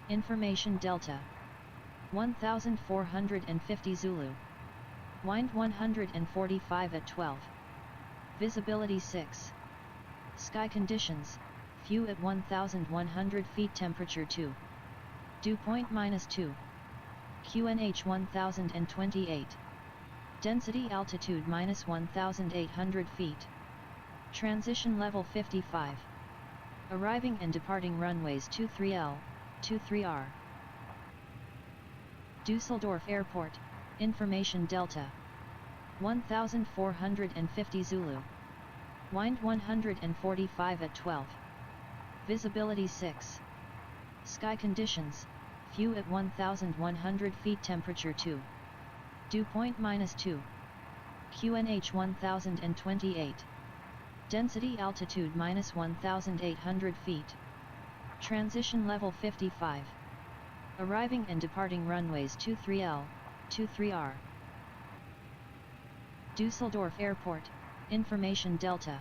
Information Delta 1450 Zulu. Wind 145 at 12. Visibility 6. Sky conditions, few at 1100 feet, temperature 2. Dew point -2. QNH 1028. Density altitude -1800 feet. Transition level 55. Arriving and departing runways 23L, 23R. Düsseldorf Airport, Information Delta 1450 Zulu. Wind 145 at 12. Visibility 6. Sky conditions, few at 1100 feet, temperature 2. Dew point -2. QNH 1028. Density altitude -1800 feet. Transition level 55. Arriving and departing runways 23L, 23R. Düsseldorf Airport, Information Delta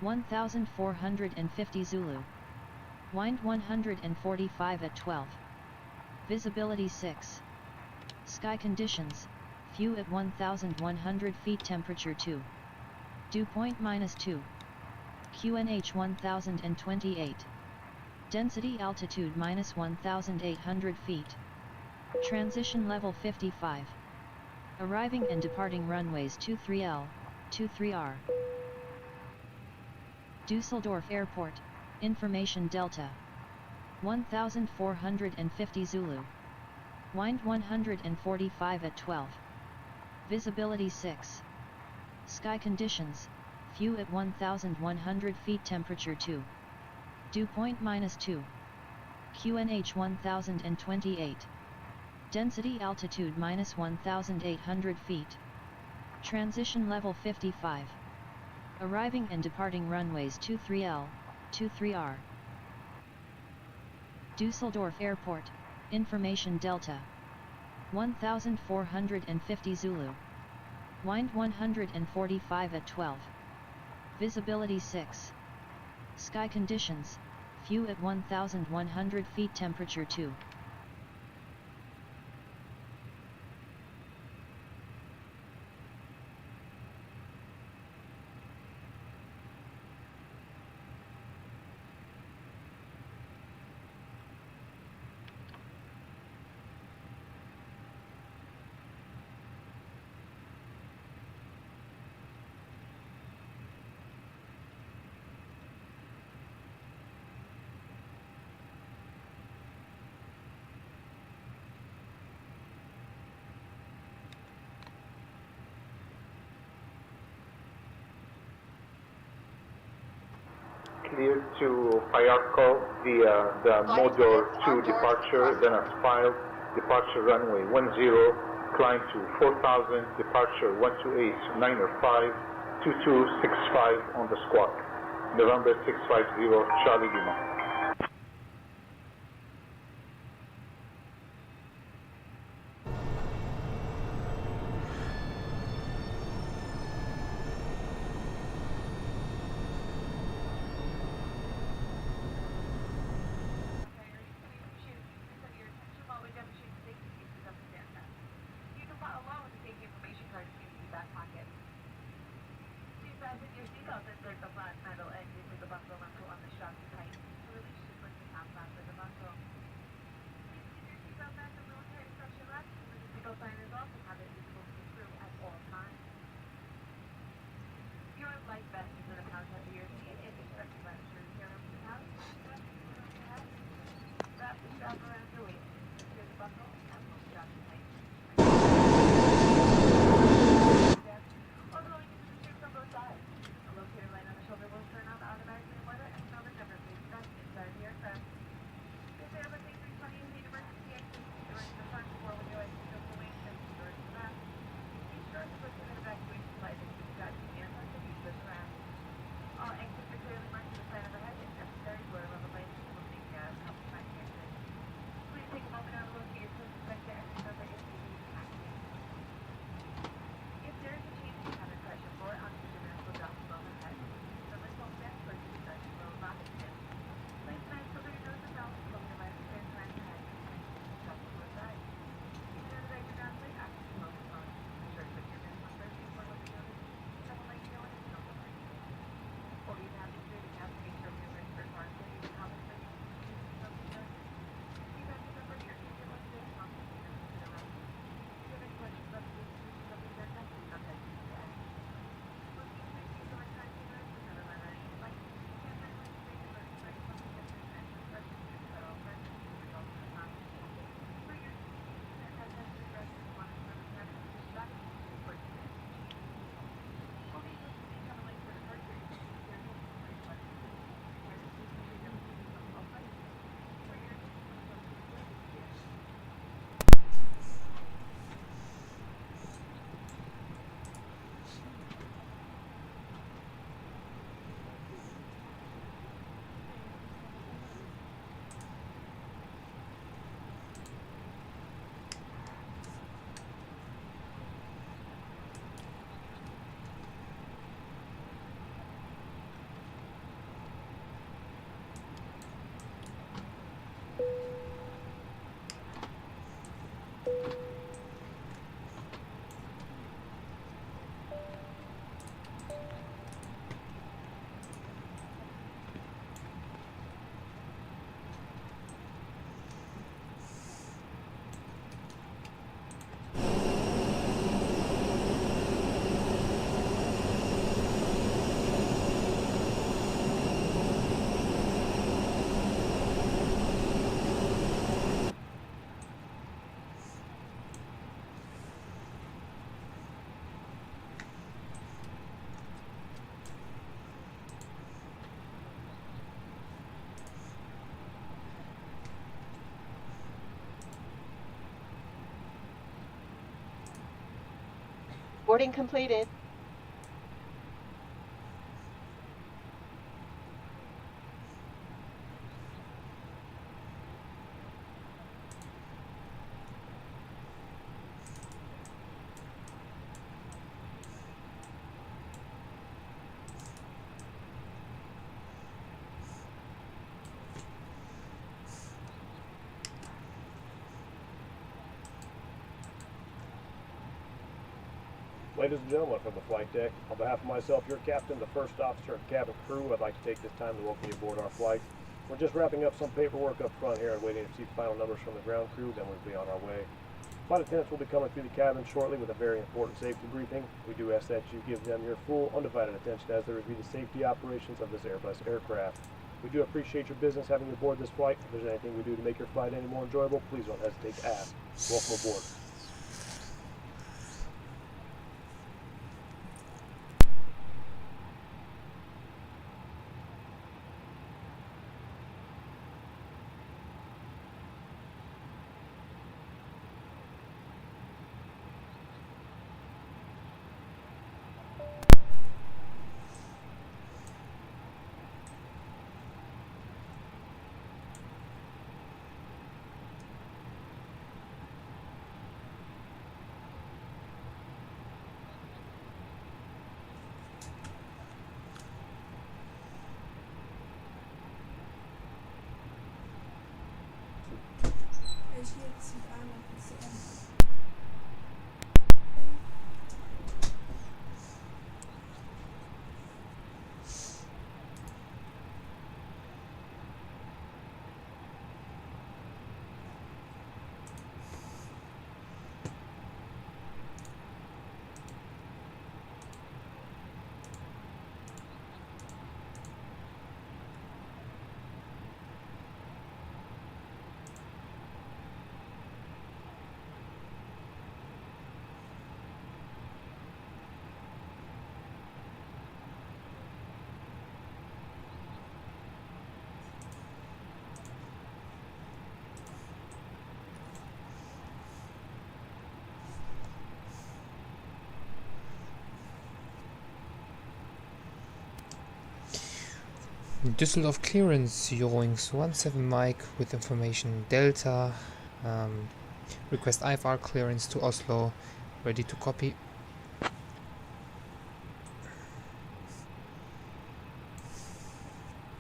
1450 Zulu. Wind 145 at 12. Visibility 6. Sky conditions, few at 1100 feet, temperature 2. Dew point -2. QNH 1028. Density altitude -1800 feet. Transition level 55. Arriving and departing runways 23L, 23R. Düsseldorf Airport, Information Delta 1450 Zulu. Wind 145 at 12. Visibility 6. Sky conditions, few at 1100 feet, temperature 2. Dew point -2. QNH 1028. Density altitude -1800 feet. Transition level 55. Arriving and departing runways 23L, 23R. Düsseldorf Airport, Information Delta 1450 Zulu. Wind 145 at 12. Visibility 6. Sky conditions, few at 1100 feet, temperature 2. Clear to Fayarco via the Module 2 departure, then as filed, departure runway 10, climb to 4000, departure 128.905, 2265 on the squawk. November 650, Charlie Lima. Boarding completed. Ladies and gentlemen, from the flight deck, on behalf of myself, your captain, the first officer, and cabin crew, I'd like to take this time to welcome you aboard our flight. We're just wrapping up some paperwork up front here and waiting to receive final numbers from the ground crew, then we'll be on our way. Flight attendants will be coming through the cabin shortly with a very important safety briefing. We do ask that you give them your full, undivided attention as they review the safety operations of this Airbus aircraft. We do appreciate your business having you aboard this flight. If there's anything we do to make your flight any more enjoyable, please don't hesitate to ask. Welcome aboard. Düsseldorf clearance, Eurowings 17 Mike with information Delta. Request IFR clearance to Oslo. Ready to copy.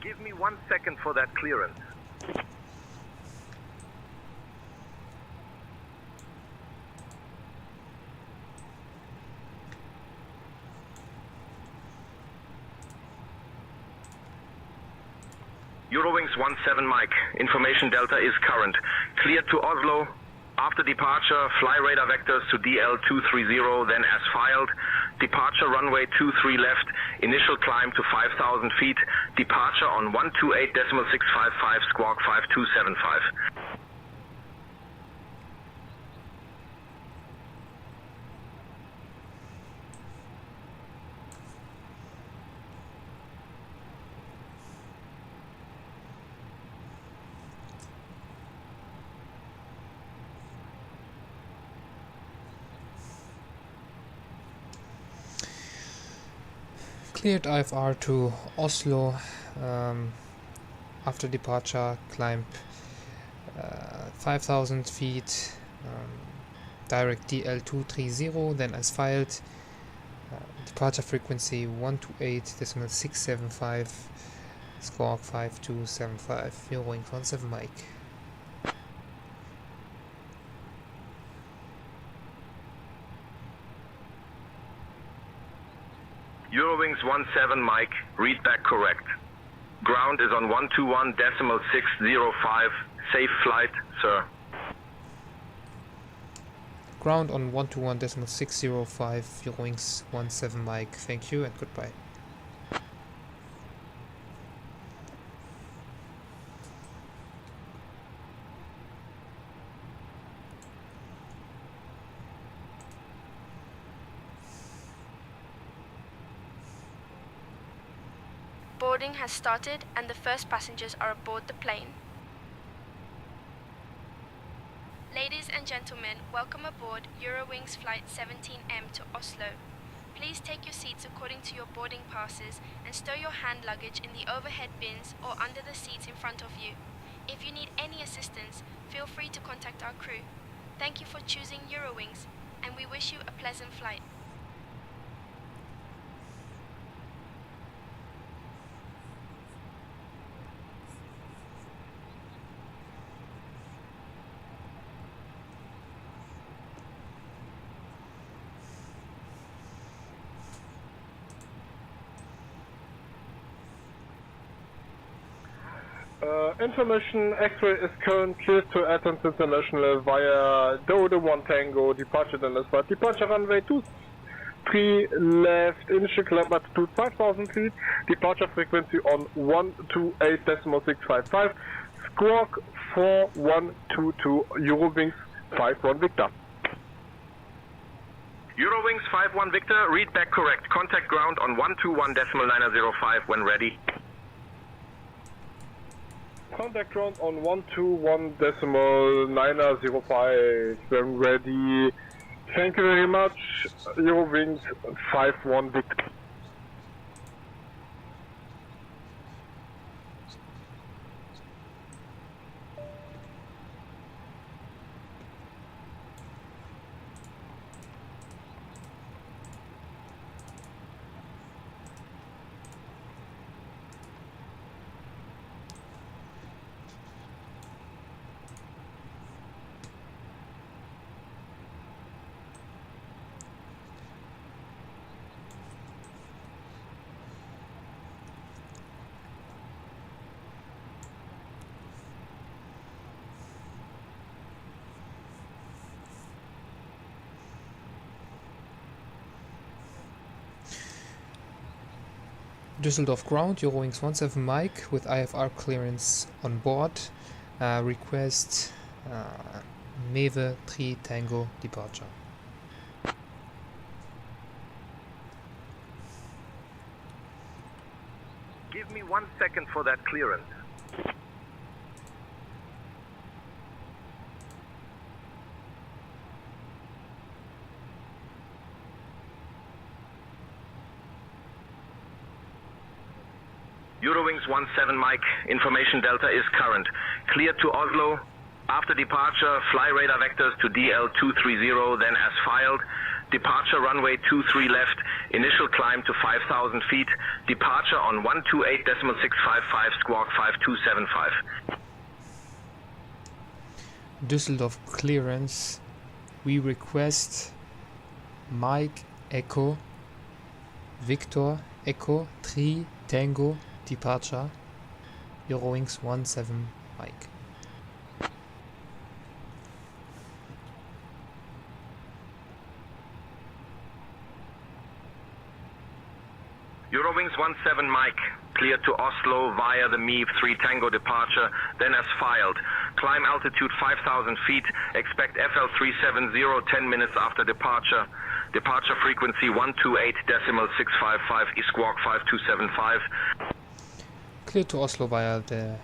Give me 1 second for that clearance. Eurowings 17 Mike, information Delta is current. Cleared to Oslo. After departure, fly radar vectors to DL230, then as filed. Departure runway 23 left, initial climb to 5,000 feet. Departure on 128.655 squawk 5275. Cleared IFR to Oslo. After departure, climb 5,000 feet. Direct DL230, then as filed. Departure frequency 128.675. Squawk 5275. Eurowings 17 Mike. Eurowings 17 Mike, read back correct. Ground is on 121.605. Safe flight, sir. Ground on 121.605. Eurowings 17 Mike. Thank you and goodbye. Boarding has started and the first passengers are aboard the plane. Ladies and gentlemen, welcome aboard Eurowings Flight 17M to Oslo. Please take your seats according to your boarding passes and stow your hand luggage in the overhead bins or under the seats in front of you. If you need any assistance, feel free to contact our crew. Thank you for choosing Eurowings, and we wish you a pleasant flight. Information X-ray is currently clear to Addons International via Dodo 1 Tango, departure Dallas, departure runway 23 left, initial climb altitude 5000 feet, departure frequency on 128.655, squawk 4122, Eurowings 51 Victor. Eurowings 51 Victor, read back correct. Contact ground on 121.905 when ready. Contact ground on 121.905 when ready. Thank you very much. Eurowings 51 Victor. Düsseldorf ground, Eurowings 17 Mike with IFR clearance on board. Request Meve 3 Tango departure. Give me 1 second for that clearance. Eurowings 17 Mike, information Delta is current. Cleared to Oslo. After departure, fly radar vectors to DL230, then as filed. Departure runway 23 left, initial climb to 5,000 feet. Departure on 128.655, squawk 5275. Düsseldorf clearance. We request Mike Echo Victor Echo 3 Tango departure, Eurowings 17 Mike. Eurowings 17 Mike, cleared to Oslo via the MEV 3 Tango departure, then as filed. Climb altitude 5,000 feet, expect FL370 10 minutes after departure. Departure frequency 128.655, squawk 5275. Clear to Oslo via the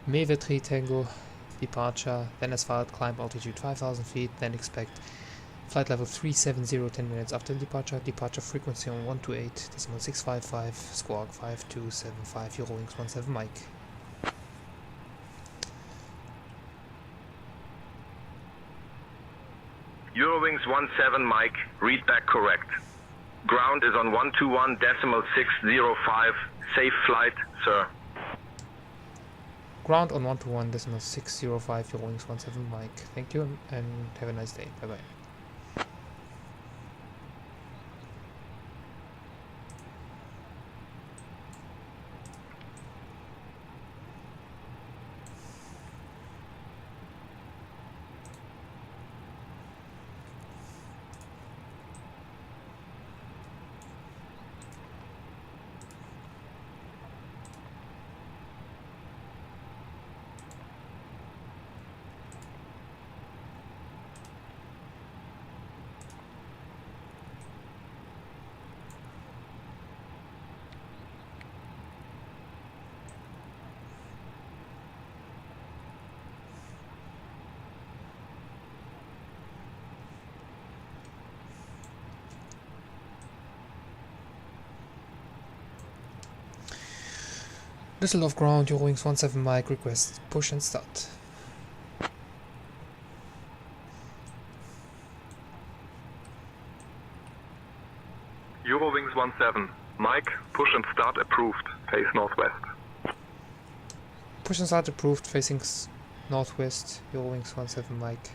Meve 3 Tango departure, then as filed, climb altitude 5,000 feet, then expect flight level 370 10 minutes after departure. Departure frequency on 128.655, squawk 5275, Eurowings 17 Mike. Eurowings 17 Mike, read back correct. Ground is on 121.605. Safe flight, sir. Ground on 121.605, Eurowings 17 Mike. Thank you and have a nice day. Bye bye. Düsseldorf ground, Eurowings 17 Mike, request push and start. Eurowings 17, Mike, push and start approved, face northwest. Push and start approved, facing northwest, Eurowings 17 Mike.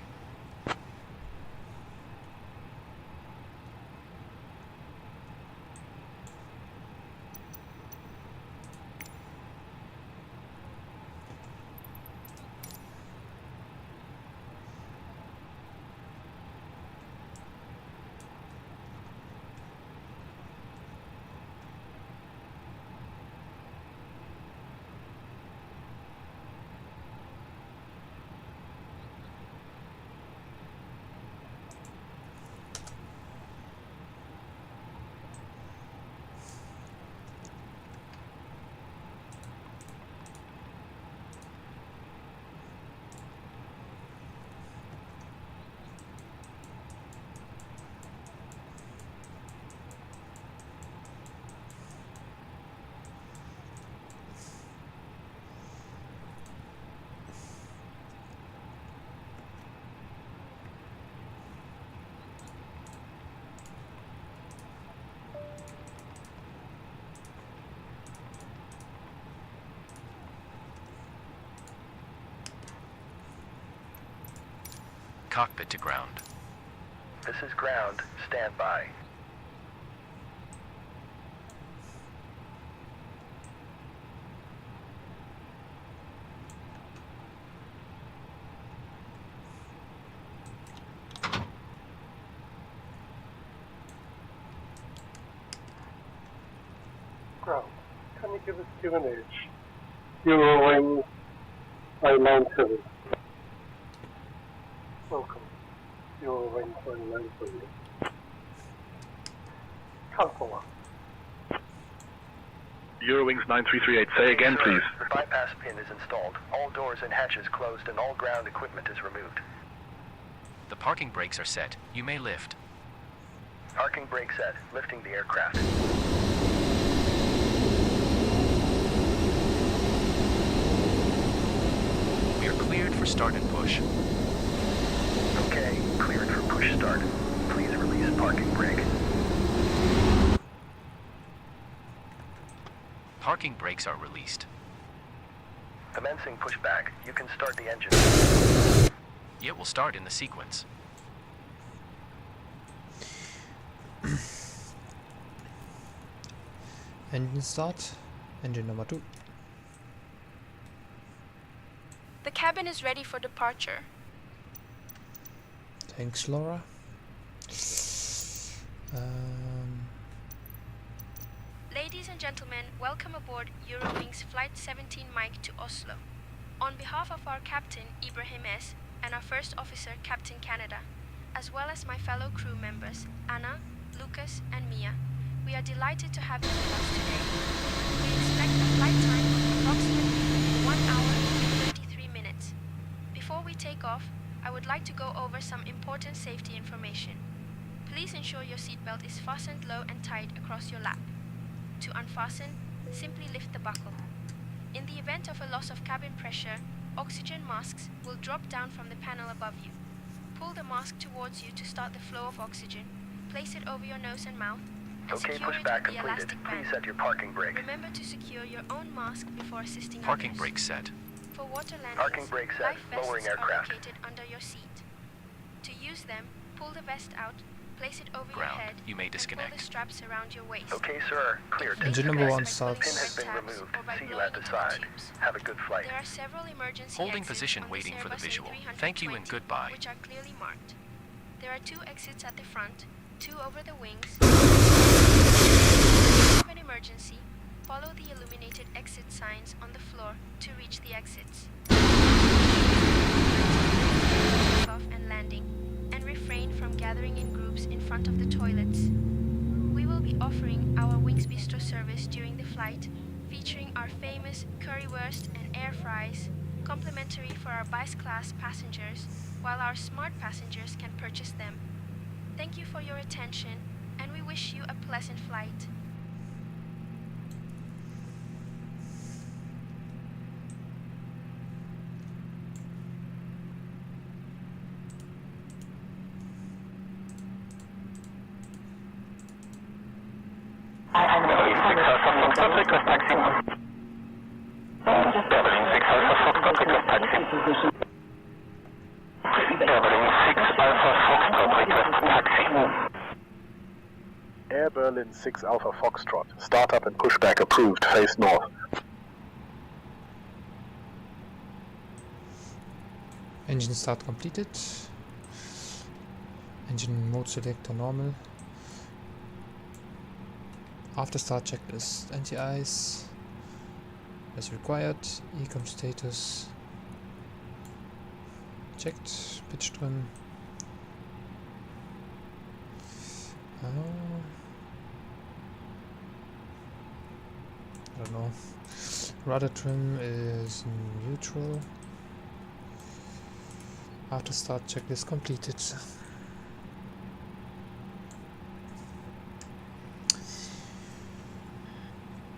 Cockpit to ground. This is ground. Stand by. Ground. Can you give us QNH? Eurowings 997. Welcome. Eurowings 997. Calcula. Eurowings 9338, say again please. The bypass pin is installed. All doors and hatches closed and all ground equipment is removed. The parking brakes are set. You may lift. Parking brake set. Lifting the aircraft. We are cleared for start and push. Okay, cleared for push start. Please release parking brake. Parking brakes are released. Commencing pushback. You can start the engine. It will start in the sequence. Engine start. Engine number 2. The cabin is ready for departure. Thanks, Laura. Ladies and gentlemen, welcome aboard Eurowings Flight 17 Mike to Oslo. On behalf of our captain, Ibrahim S., and our first officer, Captain Canada, as well as my fellow crew members, Anna, Lucas, and Mia, we are delighted to have you with us today. We expect a flight time of approximately 1 hour and 33 minutes. Before we take off, I would like to go over some important safety information. Please ensure your seatbelt is fastened low and tight across your lap. To unfasten, simply lift the buckle. In the event of a loss of cabin pressure, oxygen masks will drop down from the panel above you. Pull the mask towards you to start the flow of oxygen. Place it over your nose and mouth, and Okay, secure it pushback with the completed. elastic band. Please set your parking brake. Remember to secure your own mask before assisting Parking others. brakes set. For water landings, Parking brake set. life vests Lowering are aircraft. located under your seat. To use them, pull the vest out, place it over Ground. your head, You may and pull disconnect. the straps around your waist. Okay, sir. Clear. Inflate Engine the number gas 1 by starts. pulling Pin has the been tabs removed. or by See you blowing at the into side. tubes. Have a good flight. There are several emergency Holding exits position on waiting this for the Airbus visual. A320, Thank you and goodbye. which are clearly marked. There are 2 exits at the front, 2 over the wings. If you have an emergency, follow the illuminated exit signs on the floor to reach the exits. Off and landing, and refrain from gathering in groups in front of the toilets. We will be offering our Wings Bistro service during the flight, featuring our famous currywurst and air fries, complimentary for our Vice Class passengers, while our Smart passengers can purchase them. Thank you for your attention, and we wish you a pleasant flight. Berlin 6 Alpha Foxtrot, request taxi. Berlin 6 Alpha Foxtrot, request taxi. Berlin 6 Alpha Foxtrot, request taxi. Air Berlin 6 Alpha Foxtrot. Startup and pushback approved. Face north. Engine start completed. Engine mode selector normal. After start checklist anti-ice as required. Ecom status checked. Pitch trim. I don't know. Rudder trim is neutral. After start checklist completed.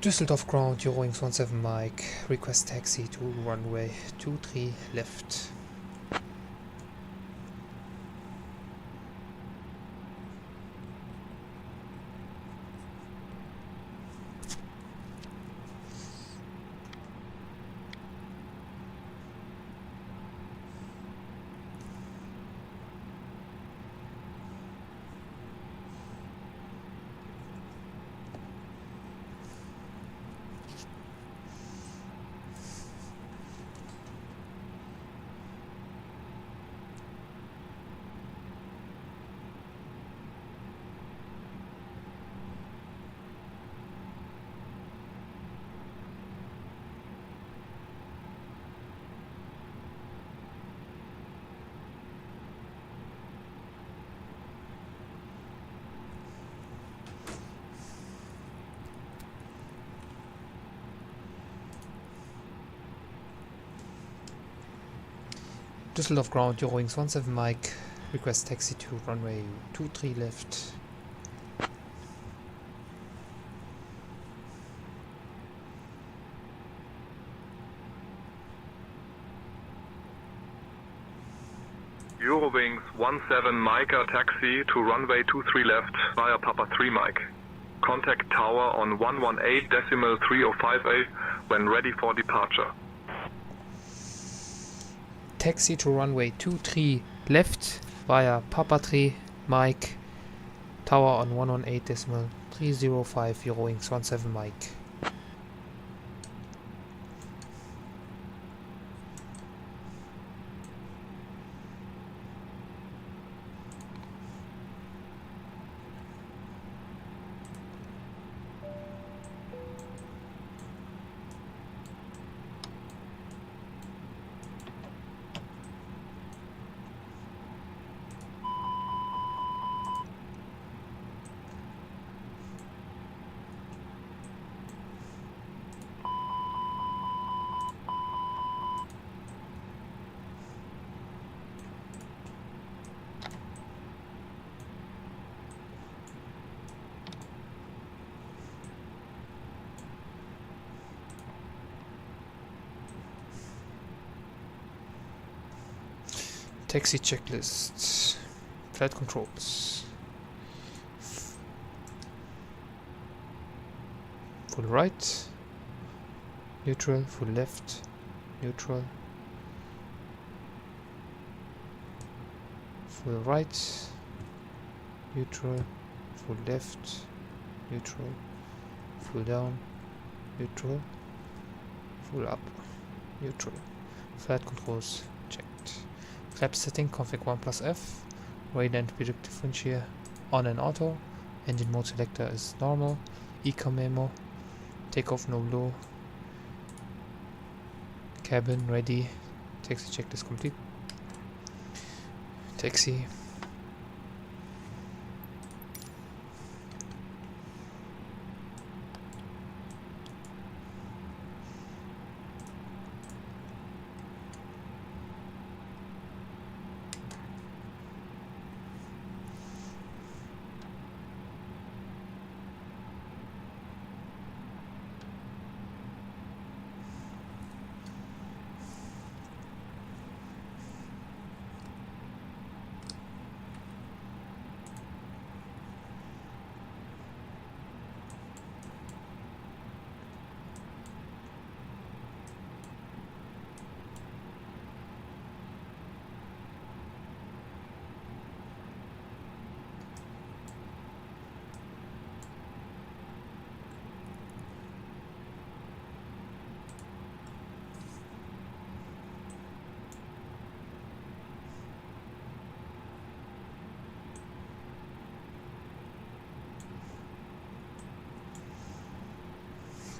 Düsseldorf ground, Eurowings 17 Mike, request taxi to runway 23 left. Düsseldorf ground, Eurowings 17 Mike, request taxi to runway 23 left. Eurowings 17 Micah taxi to runway 23 left via Papa 3 Mike. Contact tower on 118.3050A when ready for departure. Taxi to runway 23 left via Papa 3 Mike, tower on 118.305 Eurowings 17 Mike. Taxi checklist. Flight controls. Full right. Neutral. Full left. Neutral. Full right. Neutral. Full left. Neutral. Full down. Neutral. Full up. Neutral. Flight controls checked. Flap setting config 1 plus F. Radar and predictive differential on and auto. Engine mode selector is normal. Ecom memo. Takeoff no blow. Cabin ready. Taxi checklist complete. Taxi.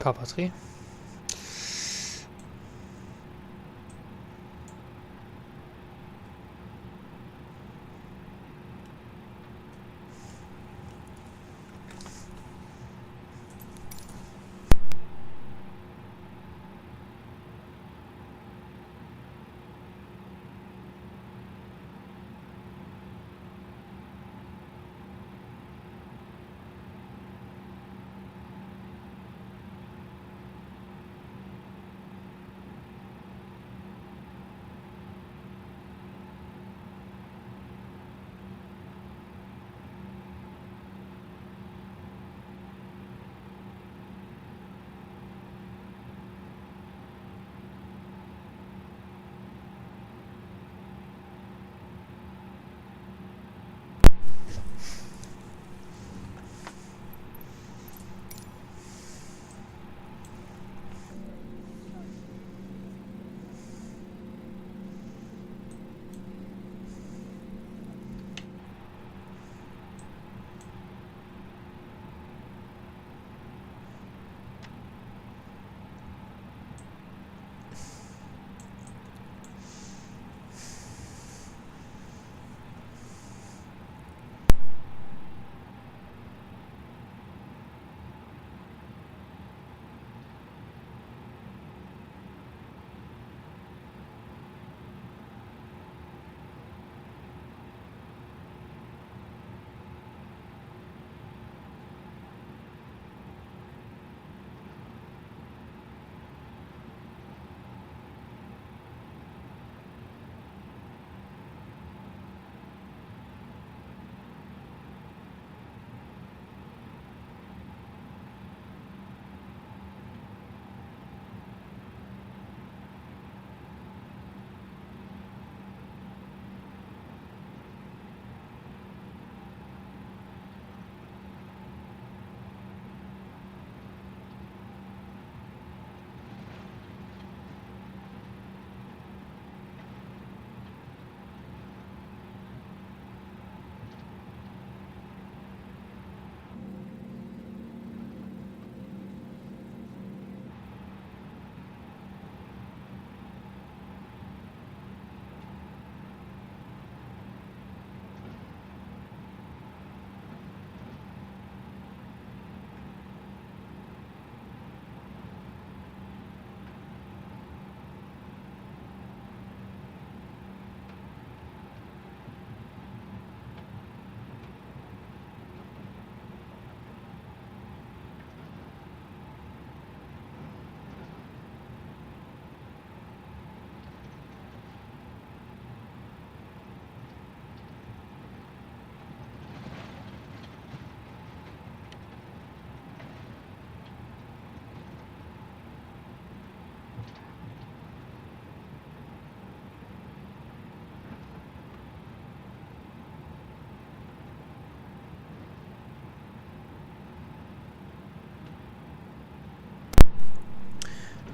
Carpatry.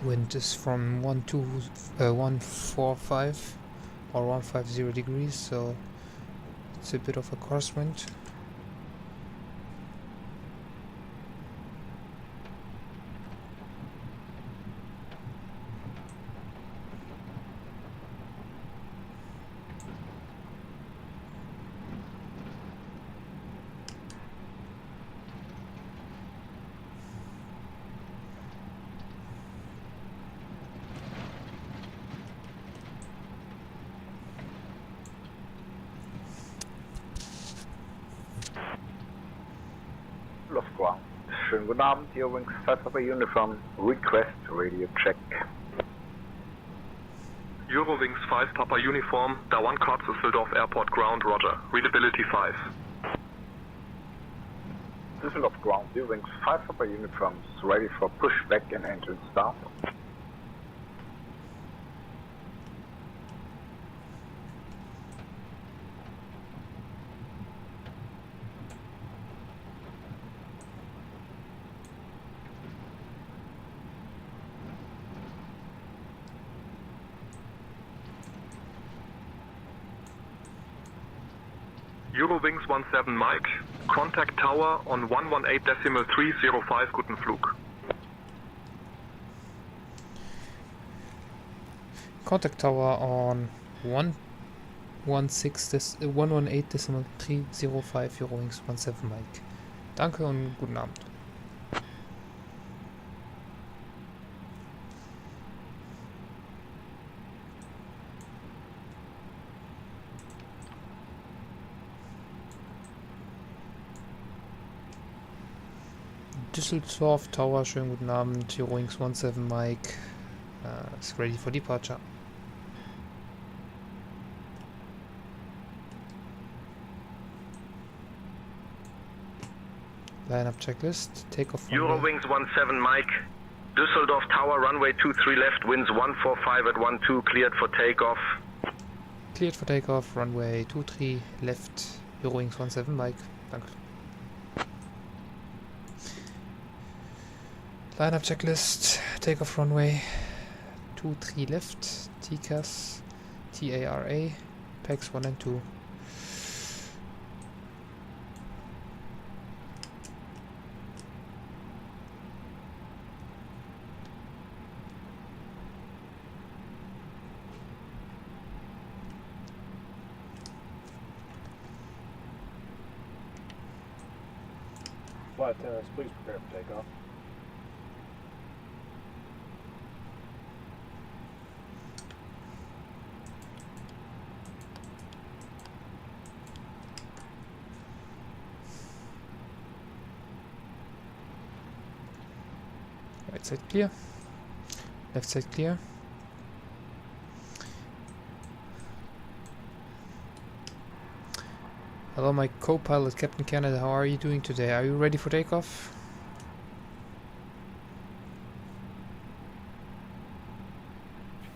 Wind is from 145 or 150 degrees, so it's a bit of a crosswind. Luftground. Schönen guten Abend, Eurowings 5 Papa Uniform. Request radio check. Eurowings 5 Papa Uniform, da 1 Korps Düsseldorf Airport Ground, roger. Readability 5. Düsseldorf Ground, Eurowings 5 Papa Uniforms, ready for pushback and engine start. Eurowings 17 Mike, contact tower on 118.305, guten Flug. Contact tower on 118.305 Eurowings 17 Mike. Danke und guten Abend. Düsseldorf Tower, schönen guten Abend. Eurowings 17 Mike is ready for departure. Lineup checklist. Takeoff. Eurowings 17 Mike. Düsseldorf Tower, runway 23 left, winds 145 at 12, cleared for takeoff. Cleared for takeoff, runway 23 left, Eurowings 17 Mike. Danke. Lineup checklist. Takeoff runway 23 left, TCAS, TARA, PAX 1 and 2. Flight attendants, please prepare for takeoff. Right side clear. Left side clear. Hello, my co-pilot, Captain Canada. How are you doing today? Are you ready for takeoff?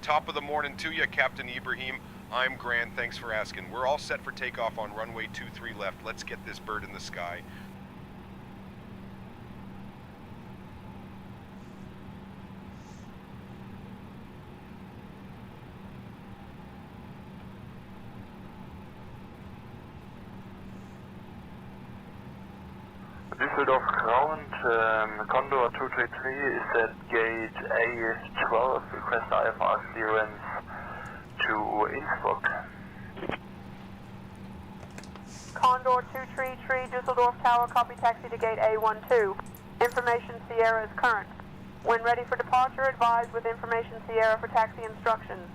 Top of the morning to you, Captain Ibrahim. I'm Grant. Thanks for asking. We're all set for takeoff on runway 23 left. Let's get this bird in the sky. Düsseldorf ground, Condor 233 is at gate A12, request IFR clearance to Innsbruck. Condor 233, Düsseldorf Tower, copy taxi to gate A12. Information Sierra is current. When ready for departure, advise with Information Sierra for taxi instructions.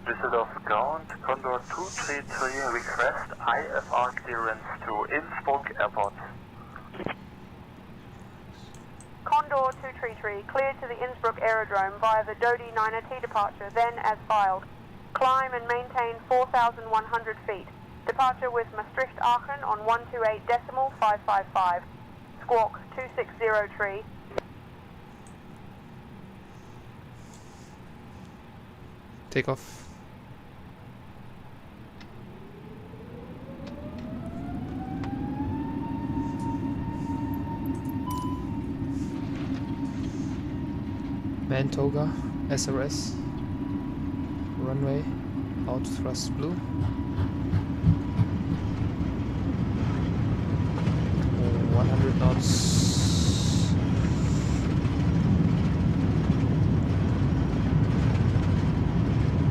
Düsseldorf ground, Condor 233, request IFR clearance to Innsbruck Airport. Condor 233, cleared to the Innsbruck Aerodrome via the Dodi 9T departure, then as filed. Climb and maintain 4,100 feet. Departure with Maastricht Aachen on 128.555. Squawk 2603. Takeoff. Mantoga, SRS, runway, out thrust blue. 100 knots.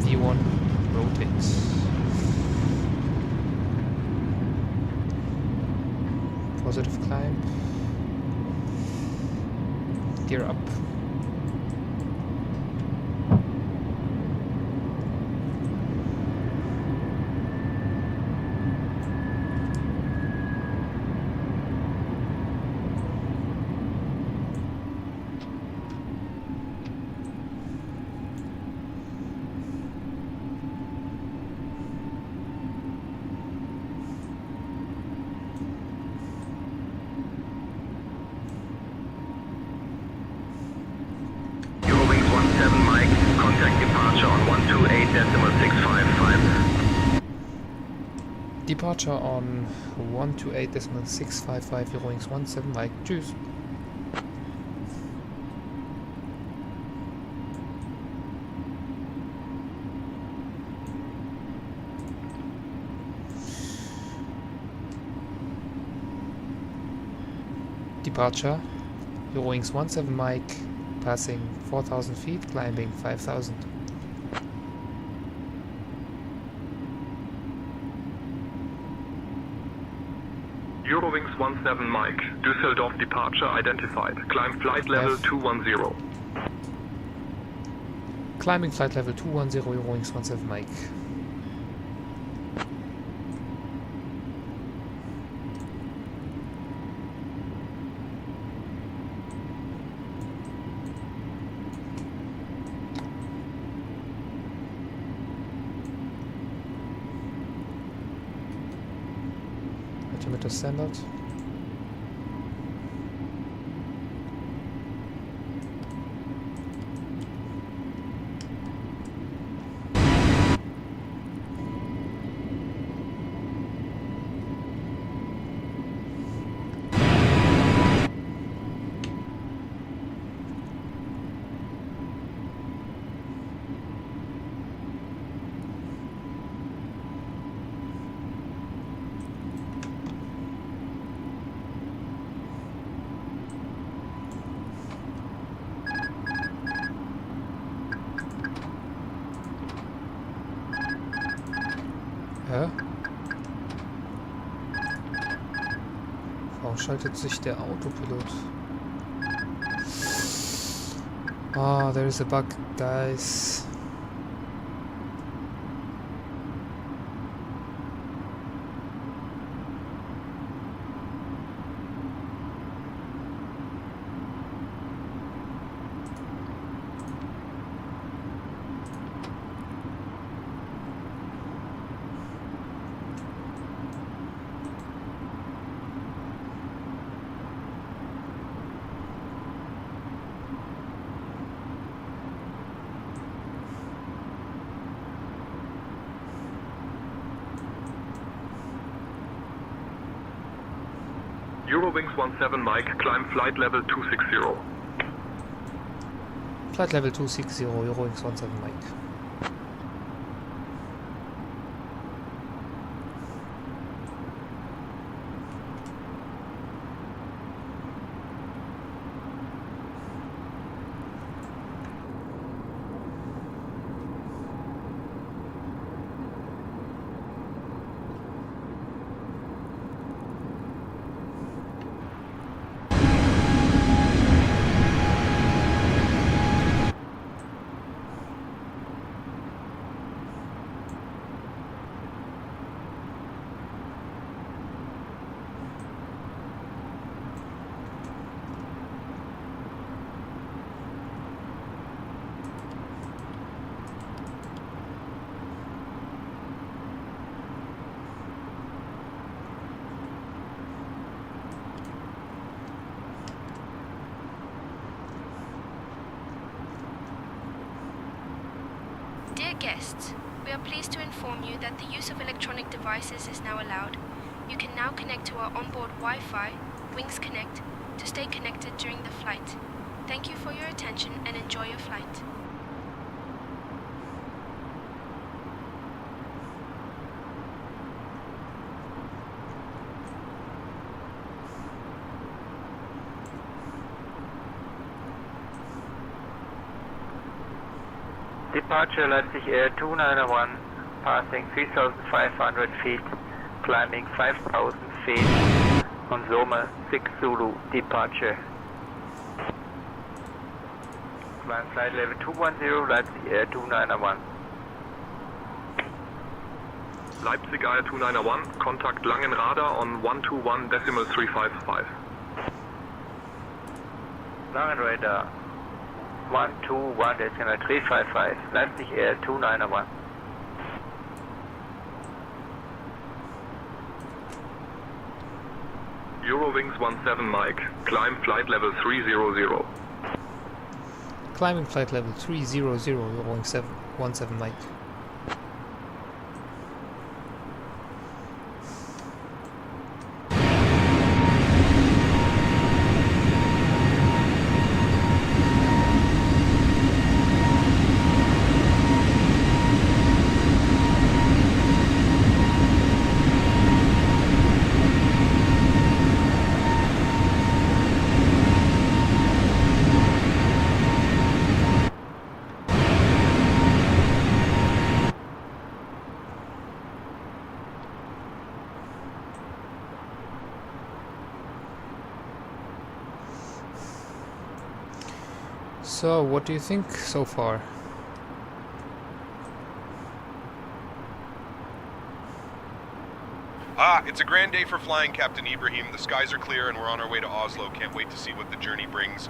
V1, rotate. Positive climb. Gear up. Departure on 128.655 Eurowings 17 Mike. Tschüss. Departure Eurowings 17 Mike passing 4,000 feet, climbing 5,000. Eurowings 17 Mike, Düsseldorf departure identified. Climb flight level 210. Climbing flight level 210, Eurowings 17 Mike. Altimeter standard. Hä? Warum schaltet sich der Autopilot? Ah, there is a bug, guys. Eurowings 17 Mike, climb flight level 260. Flight level 260, Eurowings 17 Mike. Dear guests, we are pleased to inform you that the use of electronic devices is now allowed. You can now connect to our onboard Wi-Fi, Wings Connect, to stay connected during the flight. Thank you for your attention and enjoy your flight. Departure Leipzig Air 291, passing 3,500 feet, climbing 5,000 feet, on Zoma 6 Zulu, departure. Climb flight level 210, Leipzig Air 291. Leipzig Air 291, contact Langenradar on 121.355. Langenradar 121.355, Leipzig Air 291. Eurowings 17 Mike, climb flight level 300. Climbing flight level 300, Eurowings 17 Mike. So, what do you think so far? It's a grand day for flying, Captain Ibrahim. The skies are clear and we're on our way to Oslo. Can't wait to see what the journey brings.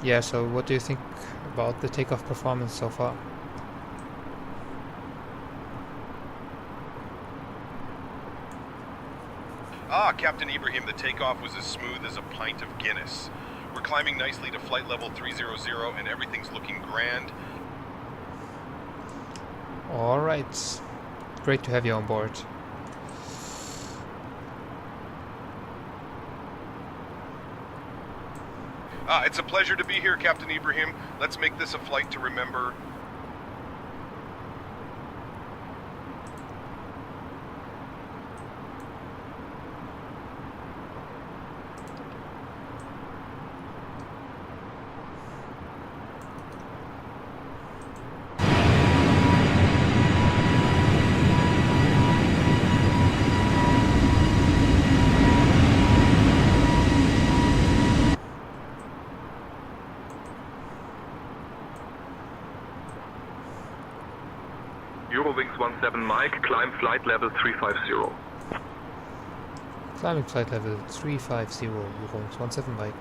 Yeah, so what do you think about the takeoff performance so far? Captain Ibrahim, the takeoff was as smooth as a pint of Guinness. We're climbing nicely to flight level 300 and everything's looking grand. Alright. Great to have you on board. It's a pleasure to be here, Captain Ibrahim. Let's make this a flight to remember. Eurowings 17 Mike, climb flight level 350. Climbing flight level 350, Eurowings 17 Mike.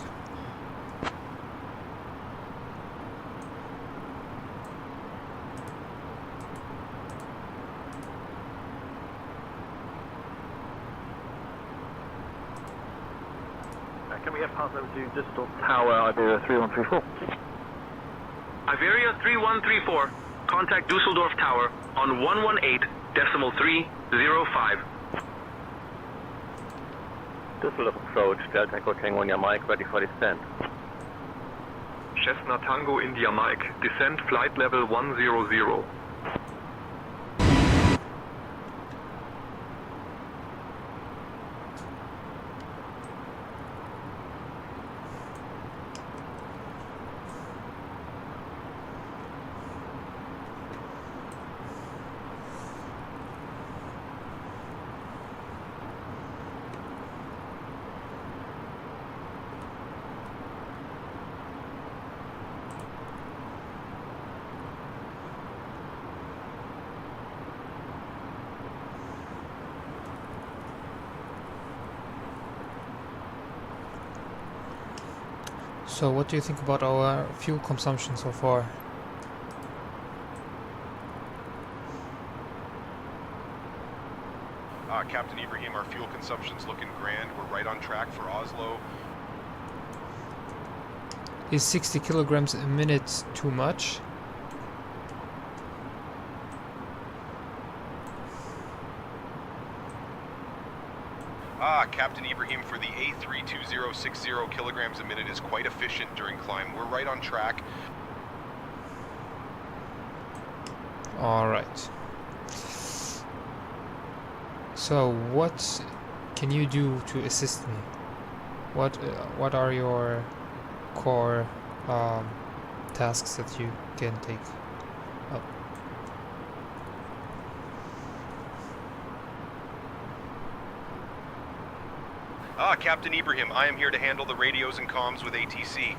Can we get past over to Digital Tower, Iberia 3134? Iberia 3134, contact Dusseldorf Tower on 118.305. Düsseldorf approach, Delta Echo Tango India Mike, ready for descent. Cessna Tango India Mike, descent flight level 100. So what do you think about our fuel consumption so far? Captain Ibrahim, our fuel consumption's looking grand. We're right on track for Oslo. Is 60 kilograms a minute too much? Captain Ibrahim, for the A320 60 kilograms a minute is quite efficient during climb. We're right on track. Alright. So what can you do to assist me? What are your core tasks that you can take up? Captain Ibrahim, I am here to handle the radios and comms with ATC.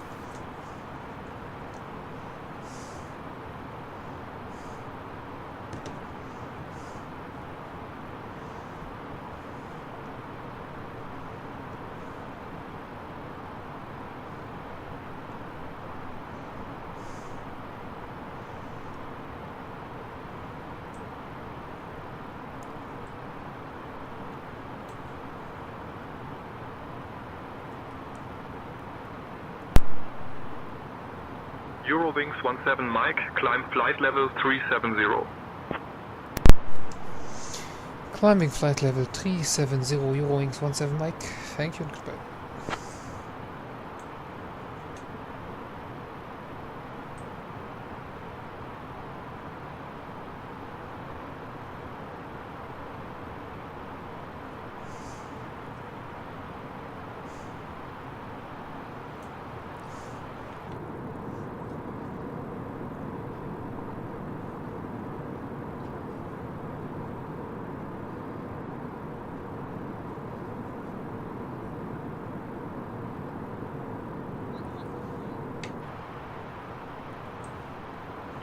Eurowings 17 Mike, climb flight level 370. Climbing flight level 370, Eurowings 17 Mike. Thank you and goodbye.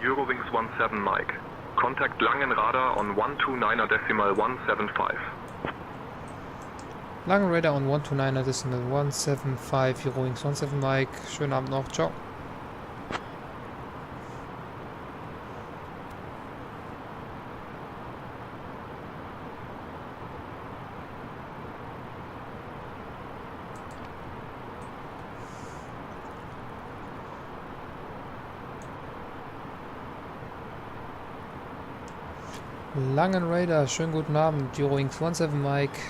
Eurowings 17 Mike. Contact Langenradar on 129.175. Langenradar on 129.175, Eurowings 17 Mike. Schönen Abend noch, ciao. Langenradar, schönen guten Abend, Eurowings 17 Mike,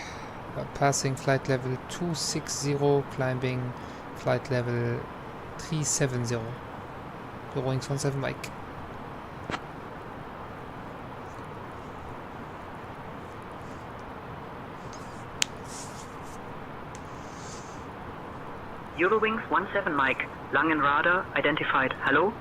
passing flight level 260, climbing flight level 370, Eurowings 17 Mike. Eurowings 17 Mike, Langenradar identified, hello?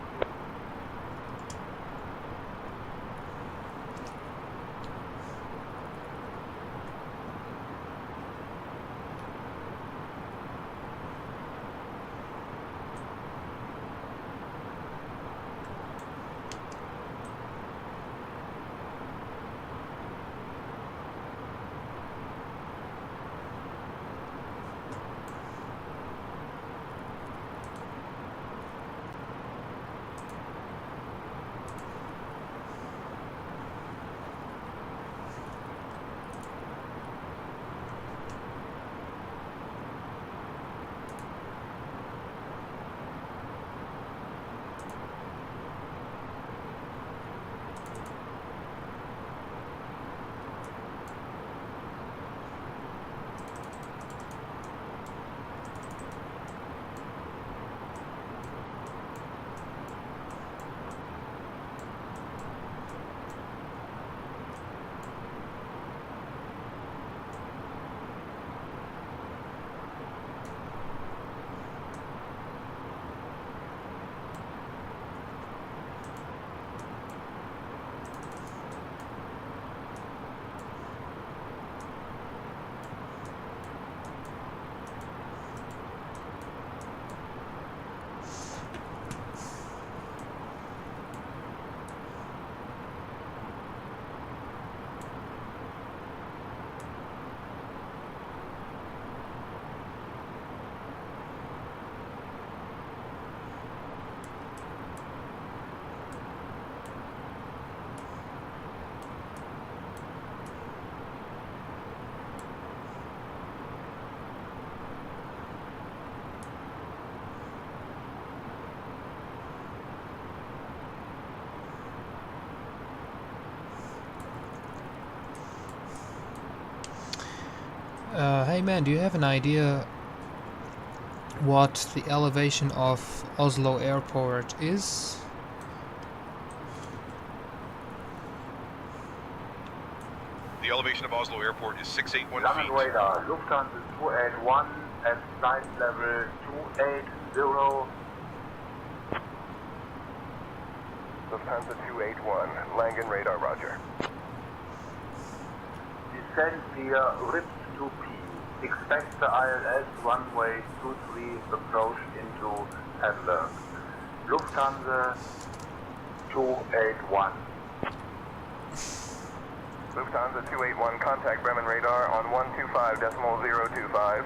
Hey man, do you have an idea what the elevation of Oslo Airport is? The elevation of Oslo Airport is 681 feet. Langenradar, Lufthansa 281 at flight level 280. Lufthansa 281, Langenradar, roger. Descent via RIP 2P. Expect the ILS runway 23 approach into Adler. Lufthansa 281. Lufthansa 281, contact Bremen radar on 125.025.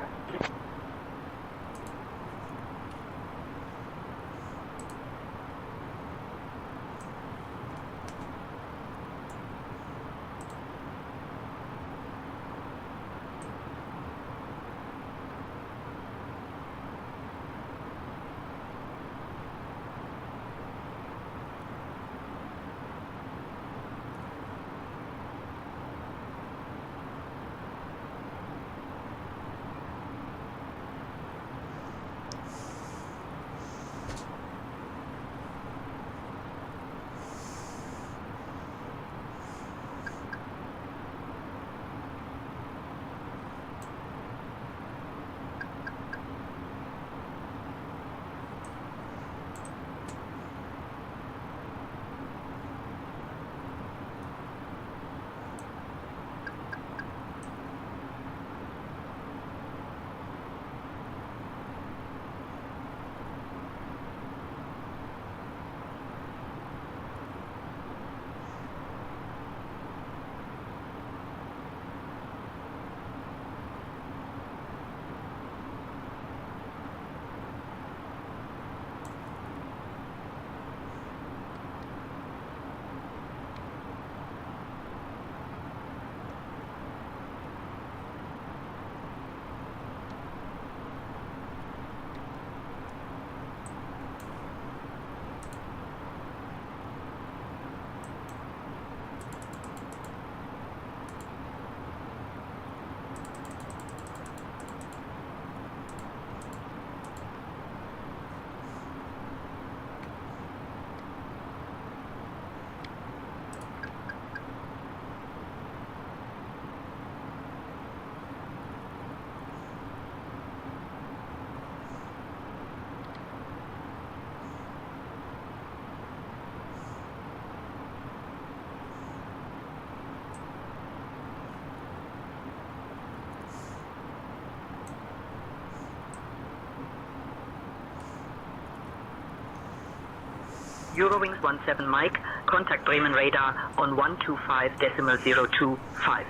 Eurowings 17 Mike, contact Bremen radar on 125.025.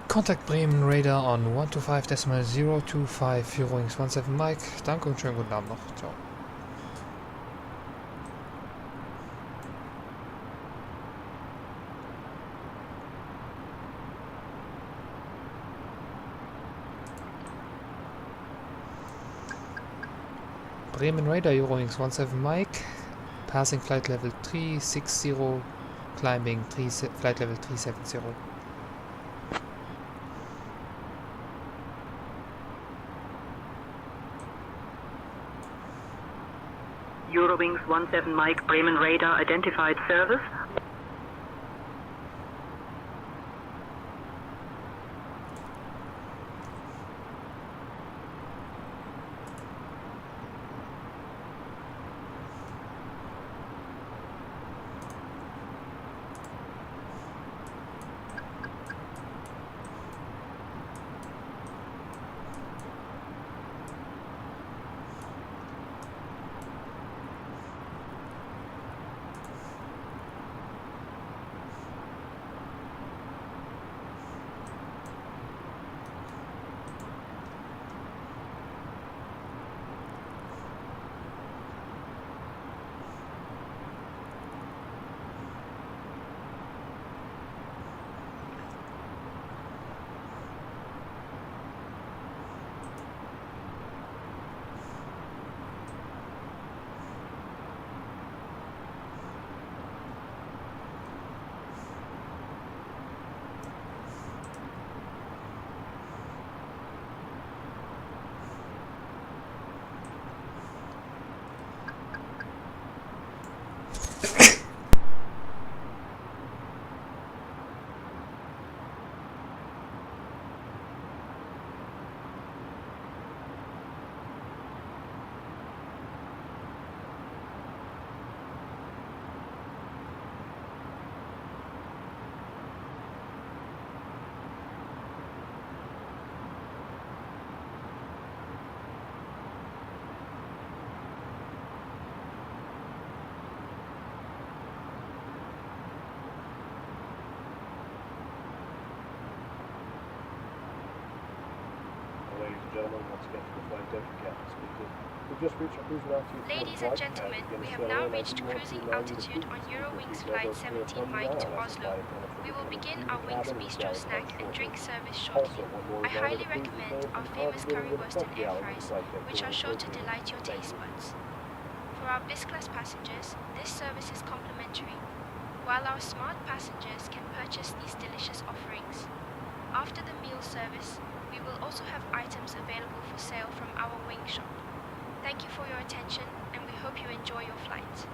Contact Bremen radar on 125.025, Eurowings 17 Mike. Danke und schönen guten Abend noch. Ciao. Bremen radar, Eurowings 17 Mike, passing flight level 360, climbing flight level 370. Eurowings 17 Mike, Bremen radar identified service. Ladies and gentlemen, we have now reached cruising altitude on Eurowings Flight 17 Mike to Oslo. We will begin our Wings Bistro snack and drink service shortly. I highly recommend our famous currywurst and air fries, which are sure to delight your taste buds. For our BIS-class passengers, this service is complimentary, while our smart passengers can purchase these delicious offerings. After the meal service, we will also have items available for sale from our wing shop. Thank you for your attention, and we hope you enjoy your flight.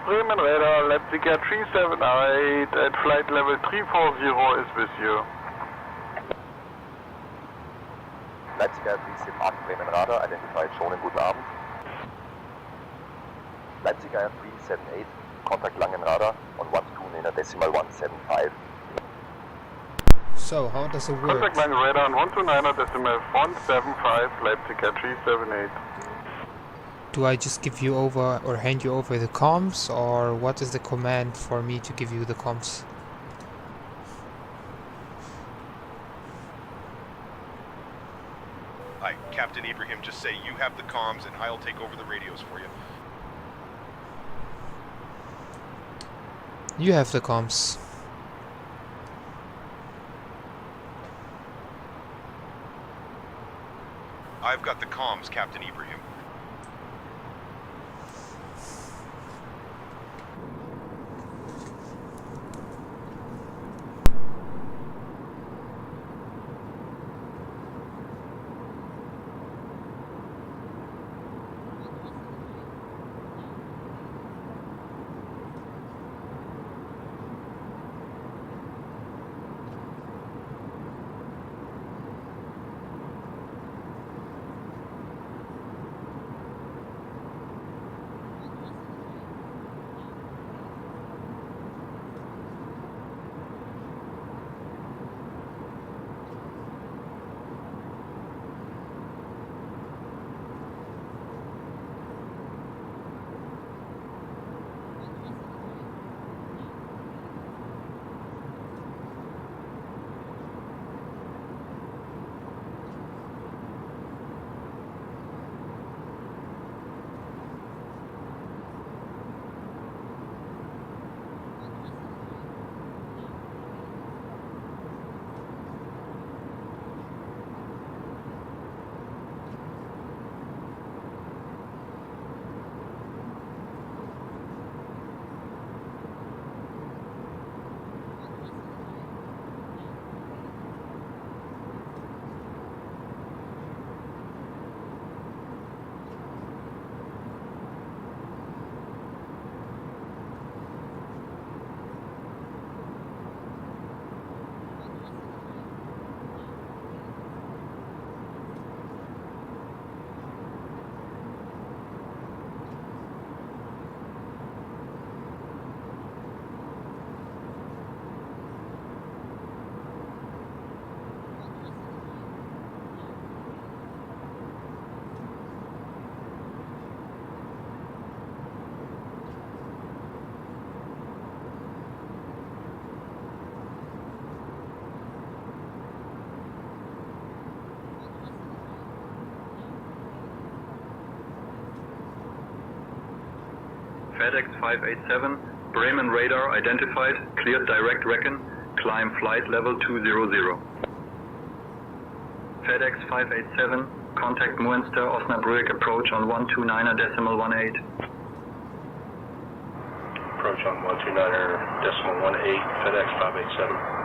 Bremen radar, Leipziger 378 at flight level 340 is with you. Leipziger 378 Bremen radar, identified Schonen, guten Abend. Leipziger 378, contact Langen radar on 129.175. So, how does it work? Contact Langen radar on 129.175, Leipziger 378. Do I just give you over or hand you over the comms, or what is the command for me to give you the comms? Hi, Captain Ibrahim, just say you have the comms and I'll take over the radios for you. You have the comms. I've got the comms, Captain Ibrahim. FedEx 587, Bremen radar identified, cleared direct recon, climb flight level 200. FedEx 587, contact Münster, Osnabrück, approach on 129.18. Approach on 129.18, FedEx 587.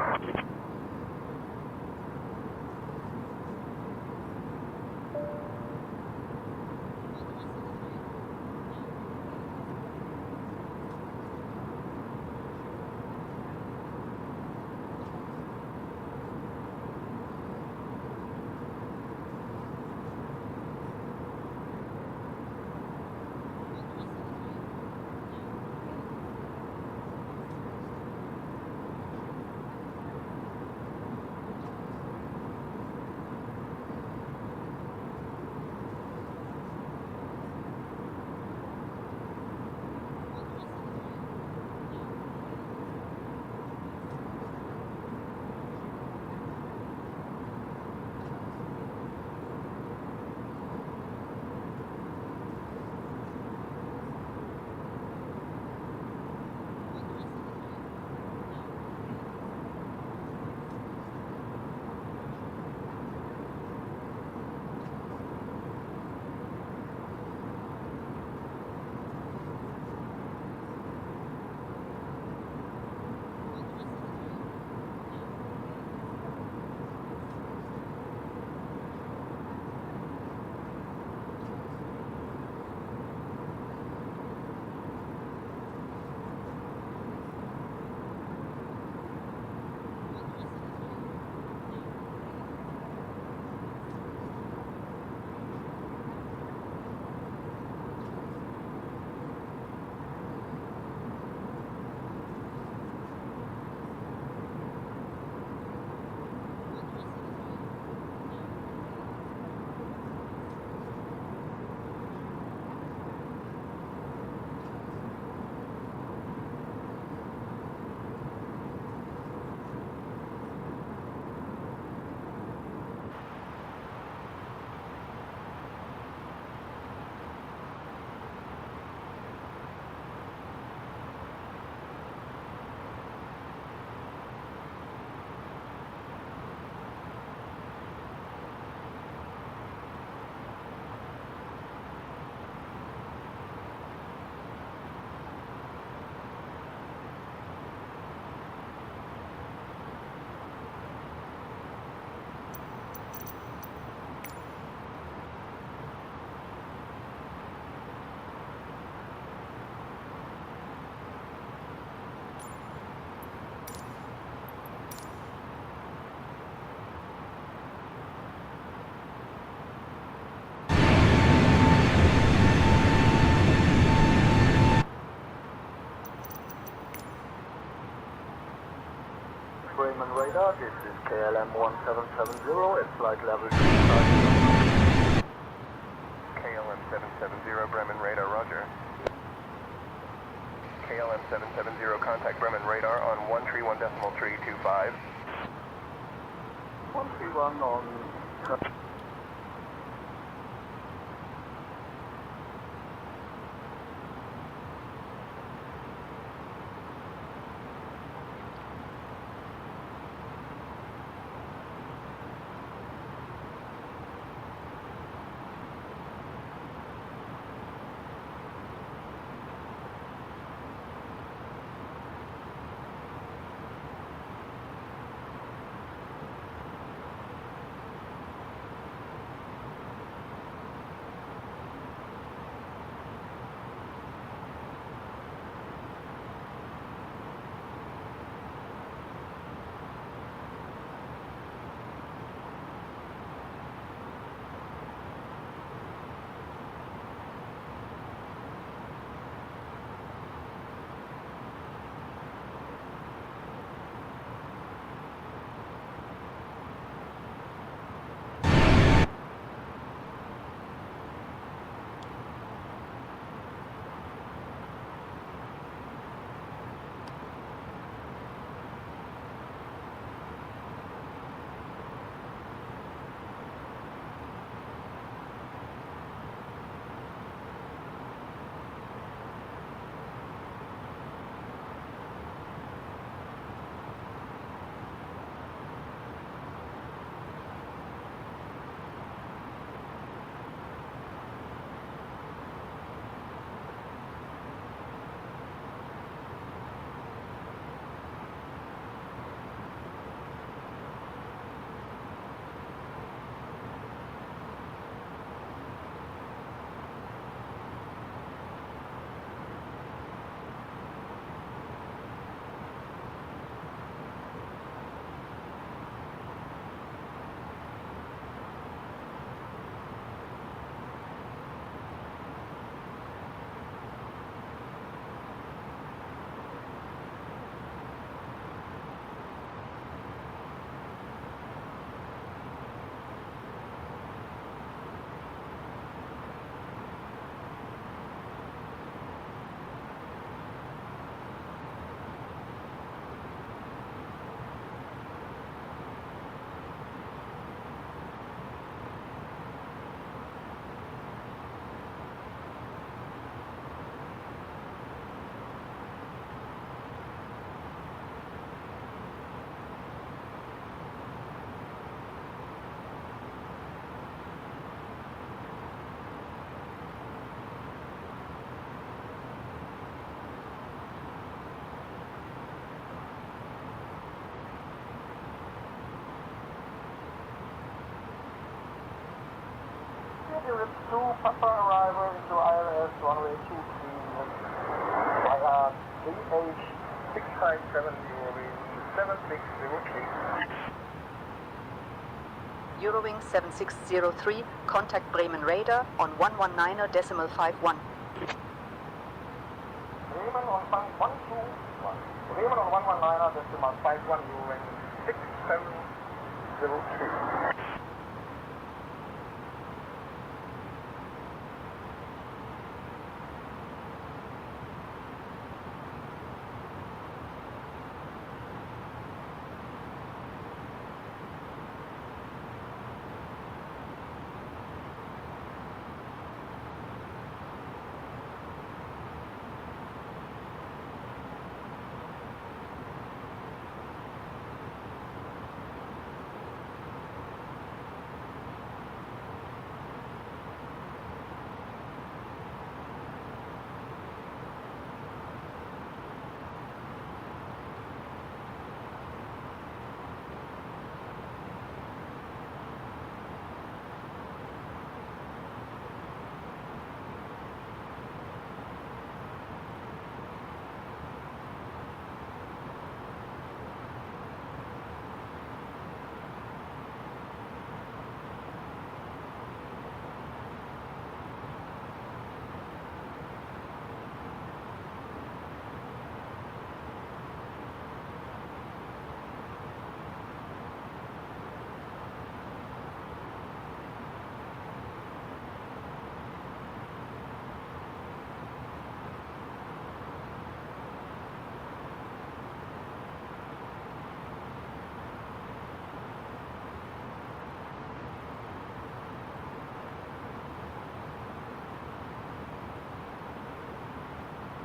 Bremen radar, this is KLM 1770 at flight level 25. KLM 770, Bremen radar, roger. KLM 770, contact Bremen radar on 131.325. 131 on... Unit 2, Papa arrival into ILS runway 23 via DH657 7603. Eurowings 7603, contact Bremen radar on 119.51. Bremen on 121. Bremen on 119.51, Eurowings 6703.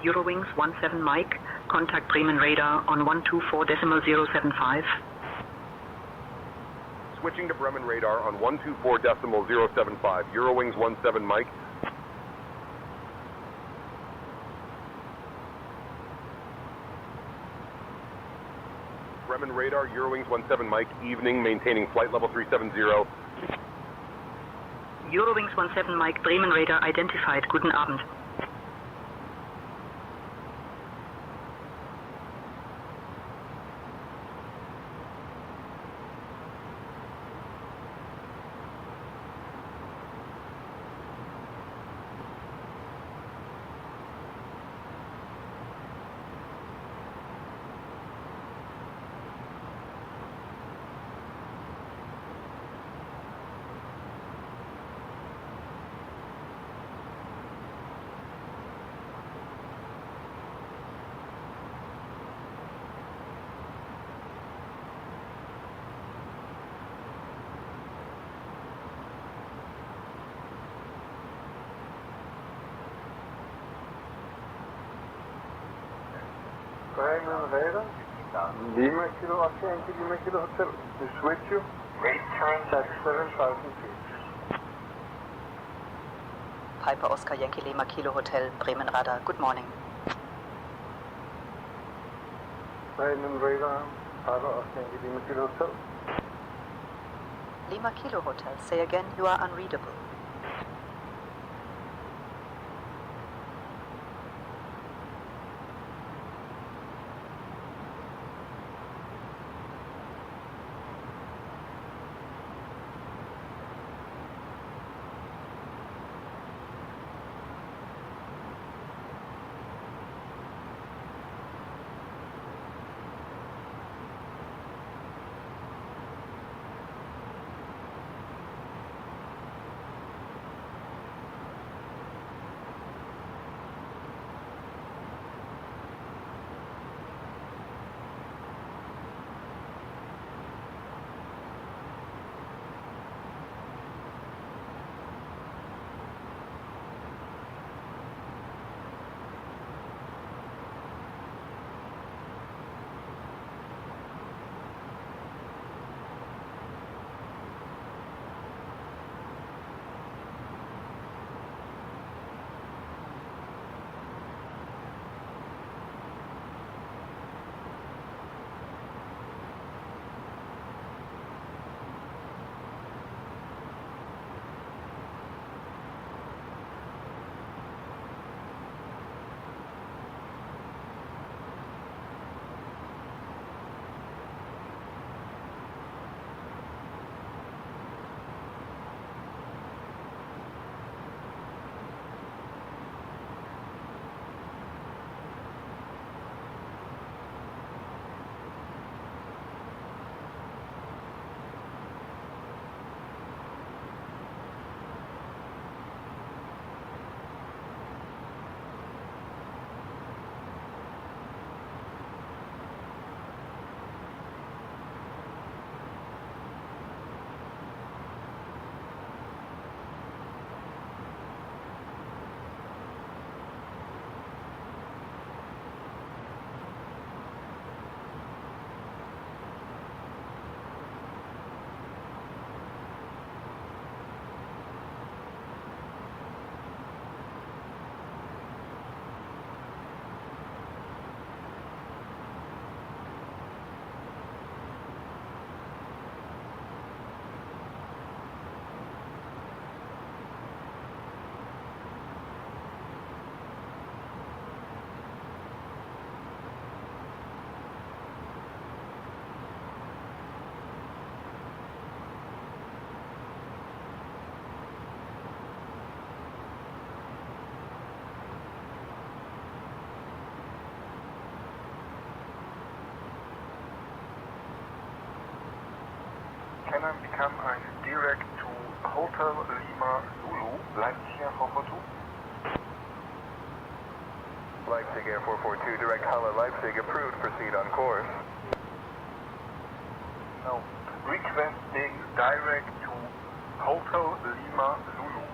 Eurowings 17 Mike, contact Bremen radar on 124.075. Switching to Bremen radar on 124.075. Eurowings 17 Mike. Bremen radar, Eurowings 17 Mike, evening, maintaining flight level 370. Eurowings 17 Mike, Bremen radar identified. Guten Abend. Bremen radar, Lima Kilo Oscar, Lima Kilo Hotel, we switch you, rate current at 7,000 feet. Piper Oscar Yankee Lima Kilo Hotel, Bremen radar, good morning. Bremen radar, Piper Oscar Yankee Lima Kilo Hotel. Lima Kilo Hotel, say again, you are unreadable. Can I become a direct to Hotel Lima Zulu, Leipzig Air 442? Leipzig Air 442, direct Halle Leipzig, approved, proceed on course. No, requesting direct to Hotel Lima Zulu.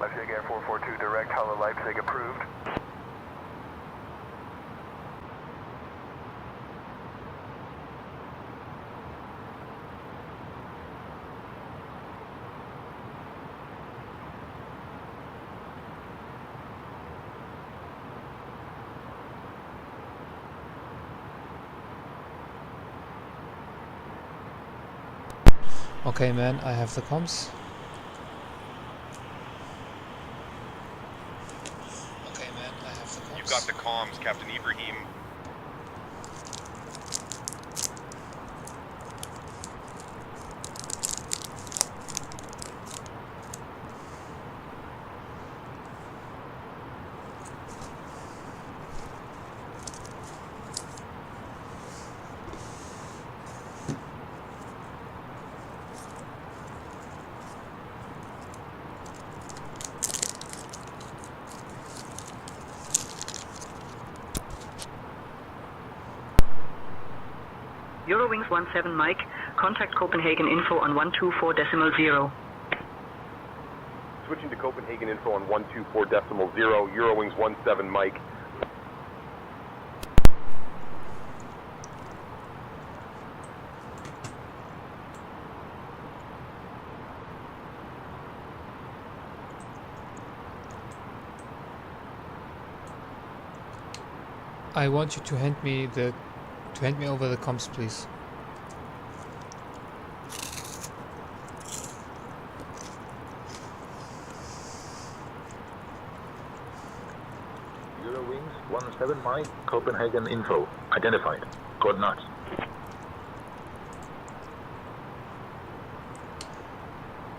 Leipzig Air 442 direct, Halle Leipzig approved. Okay, man, I have the comms. Okay, man, I have the comms. You've got the comms, Captain Ibrahim. Eurowings 17 Mike, contact Copenhagen info on 124.0. Switching to Copenhagen info on 124.0, Eurowings 17 Mike. I want you to hand me over the comms, please. Eurowings 17 Mike, Copenhagen info. Identified. Coordinates.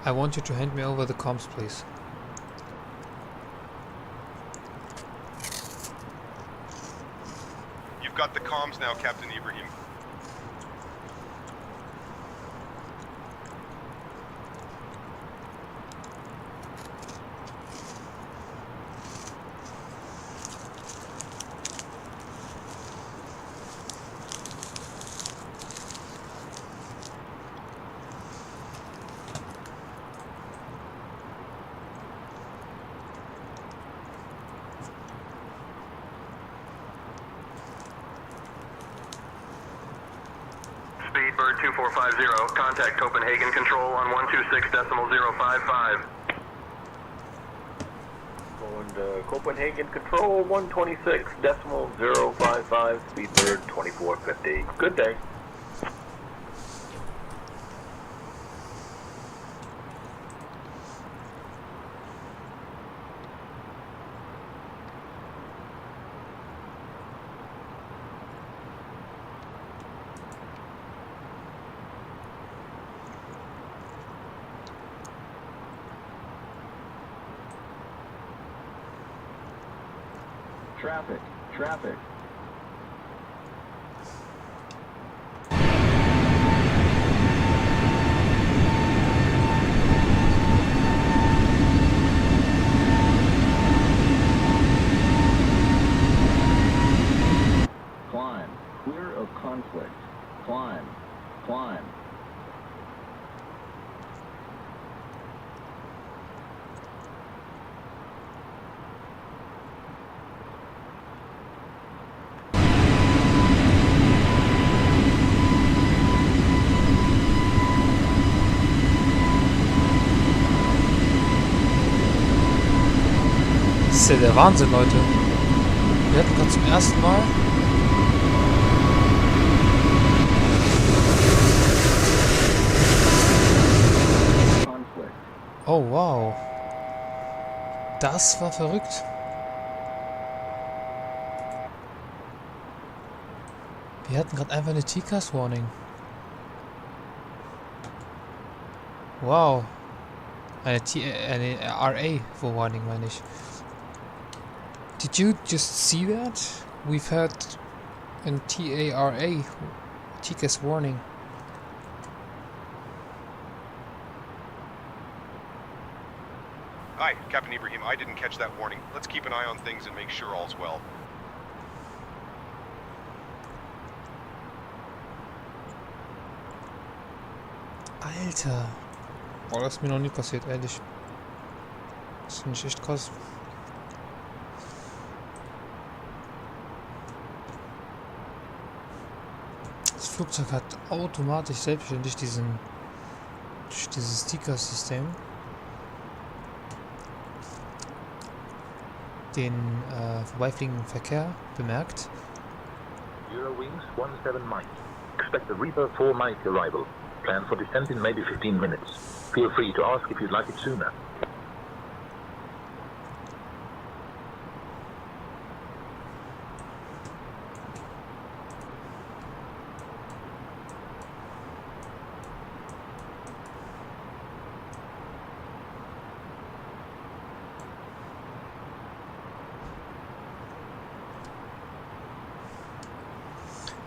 I want you to hand me over the comms, please. You've got the comms now, Captain Ibrahim. Speedbird 2450, contact Copenhagen Control on 126.055. Going to Copenhagen Control 126.055, Speedbird 2450. Good day. Traffic. Climb. Clear of conflict. Climb. Das ist ja der Wahnsinn, Leute. Wir hatten gerade zum ersten Mal oh wow. Das war verrückt. Wir hatten gerade einfach eine TCAS Warning. Wow. Eine RA for Warning, meine ich. Did you just see that? We've had a TARA, TCAS warning. Hi, Captain Ibrahim. I didn't catch that warning. Let's keep an eye on things and make sure all's well. Alter. Oh, das ist mir noch nie passiert, ehrlich. Das finde ich echt krass. Das Flugzeug hat automatisch selbstständig dieses Sticker-System den vorbeifliegenden Verkehr bemerkt. Eurowings 17 Mike. Expect a Reaper 4 Mike arrival. Plan for descent in maybe 15 minutes. Feel free to ask if you'd like it sooner.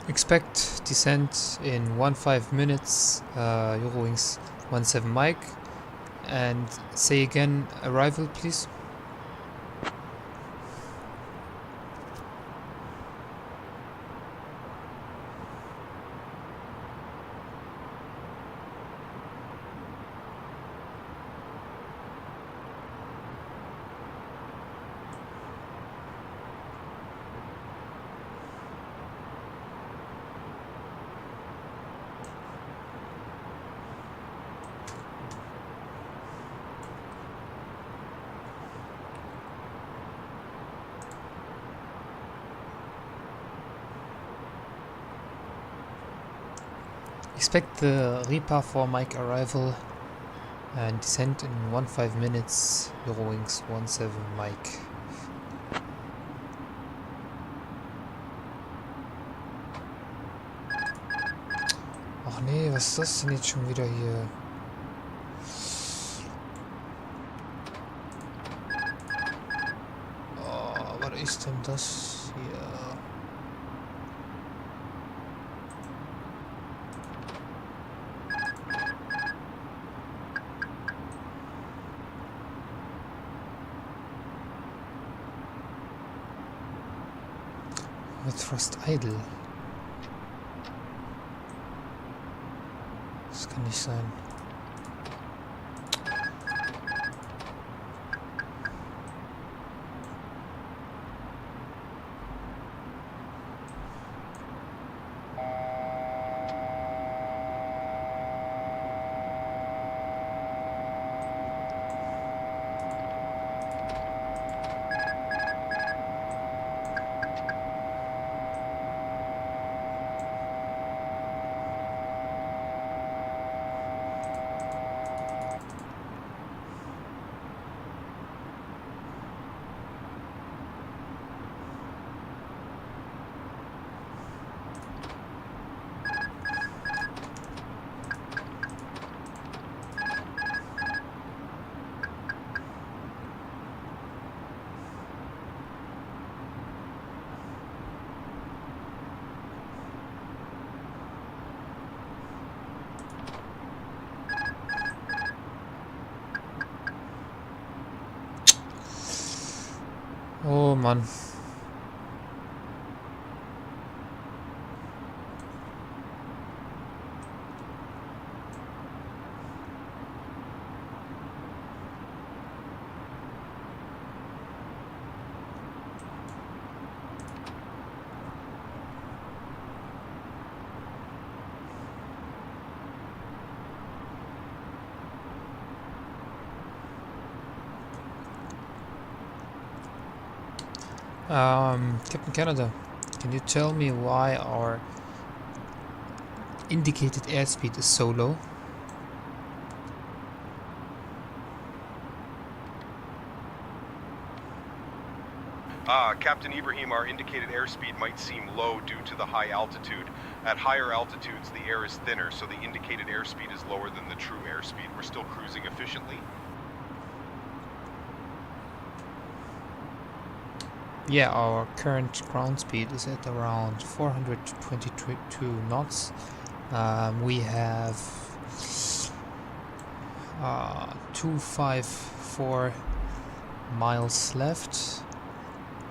Expect descent in 15 minutes, Eurowings 17 Mike, and say again arrival please. Expect the Reaper 4 Mike arrival and descent in 15 minutes, Eurowings 17 Mike. Ach nee, was ist das denn jetzt schon wieder hier? Oh, was ist denn das hier? Mit Thrust idle. Das kann nicht sein. Oh Mann. Captain Canada, can you tell me why our indicated airspeed is so low? Captain Ibrahim, our indicated airspeed might seem low due to the high altitude. At higher altitudes, the air is thinner, so the indicated airspeed is lower than the true airspeed. We're still cruising efficiently. Yeah, our current ground speed is at around 422 knots. We have 254 miles left.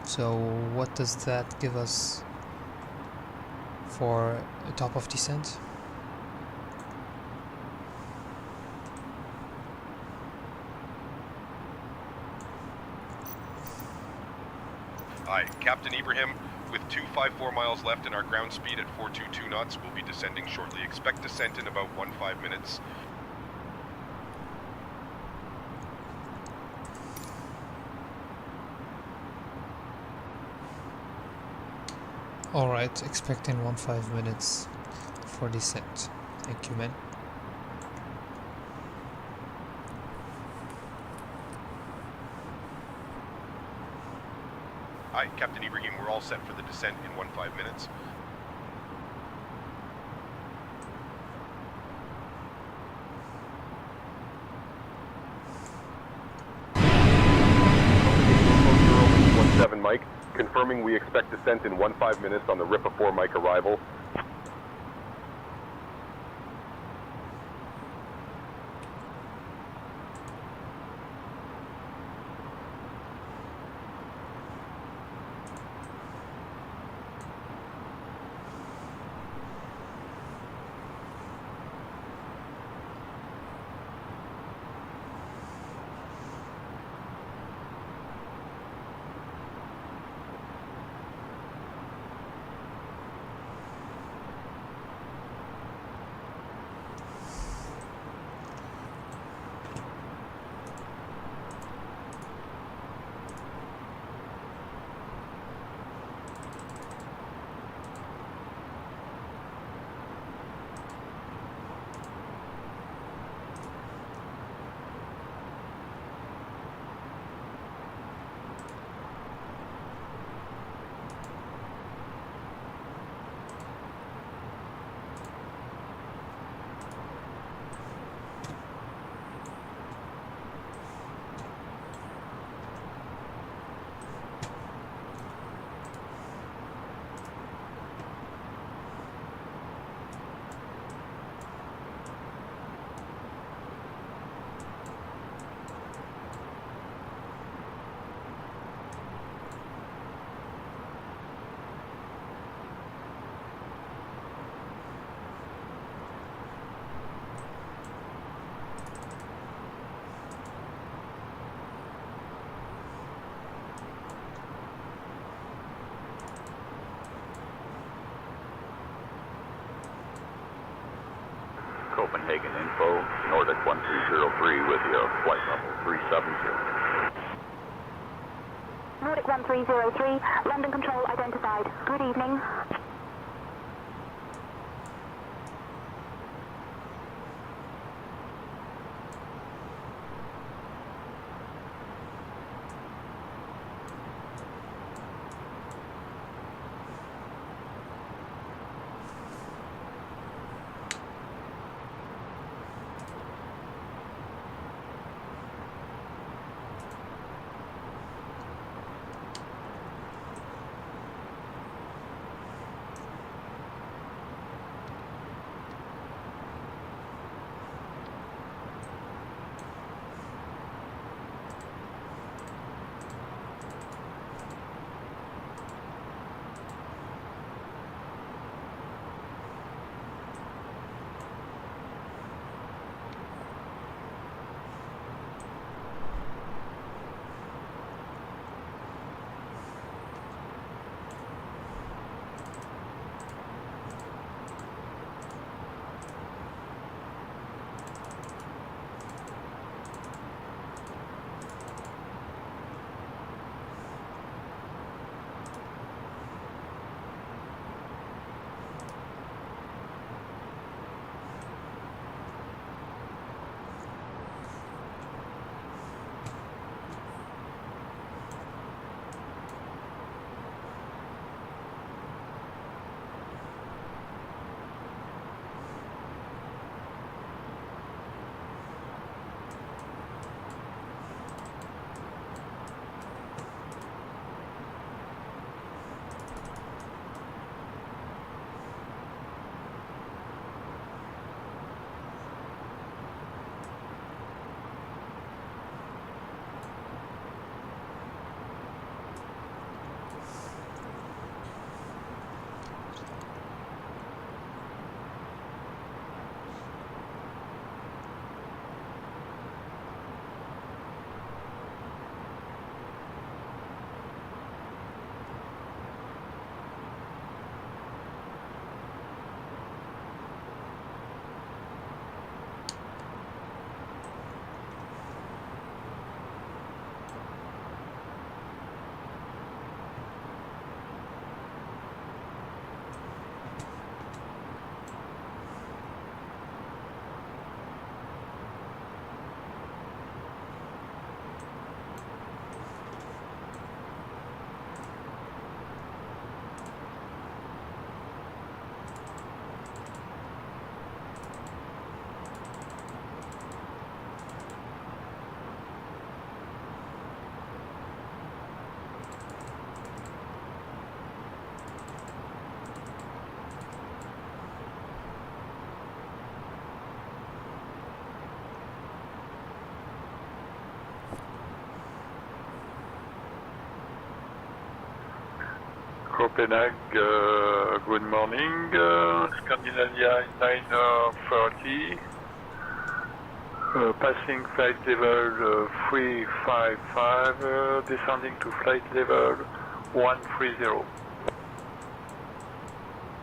So what does that give us for a top of descent? Aye, Captain Ibrahim, with 254 miles left and our ground speed at 422 knots, we'll be descending shortly. Expect descent in about 15 minutes. Alright, expecting 15 minutes for descent. Thank you, man. Aye, Captain Ibrahim, we're all set for the descent in 15 minutes. Eurowings 17 Mike, confirming we expect descent in 15 minutes on the RIPA 4 Mike arrival. Copenhagen info, Nordic 1303 with your flight level 370. Nordic 1303, London control identified. Good evening. Copenhagen, good morning. Scandinavia 9:30. Passing flight level 355, descending to flight level 130.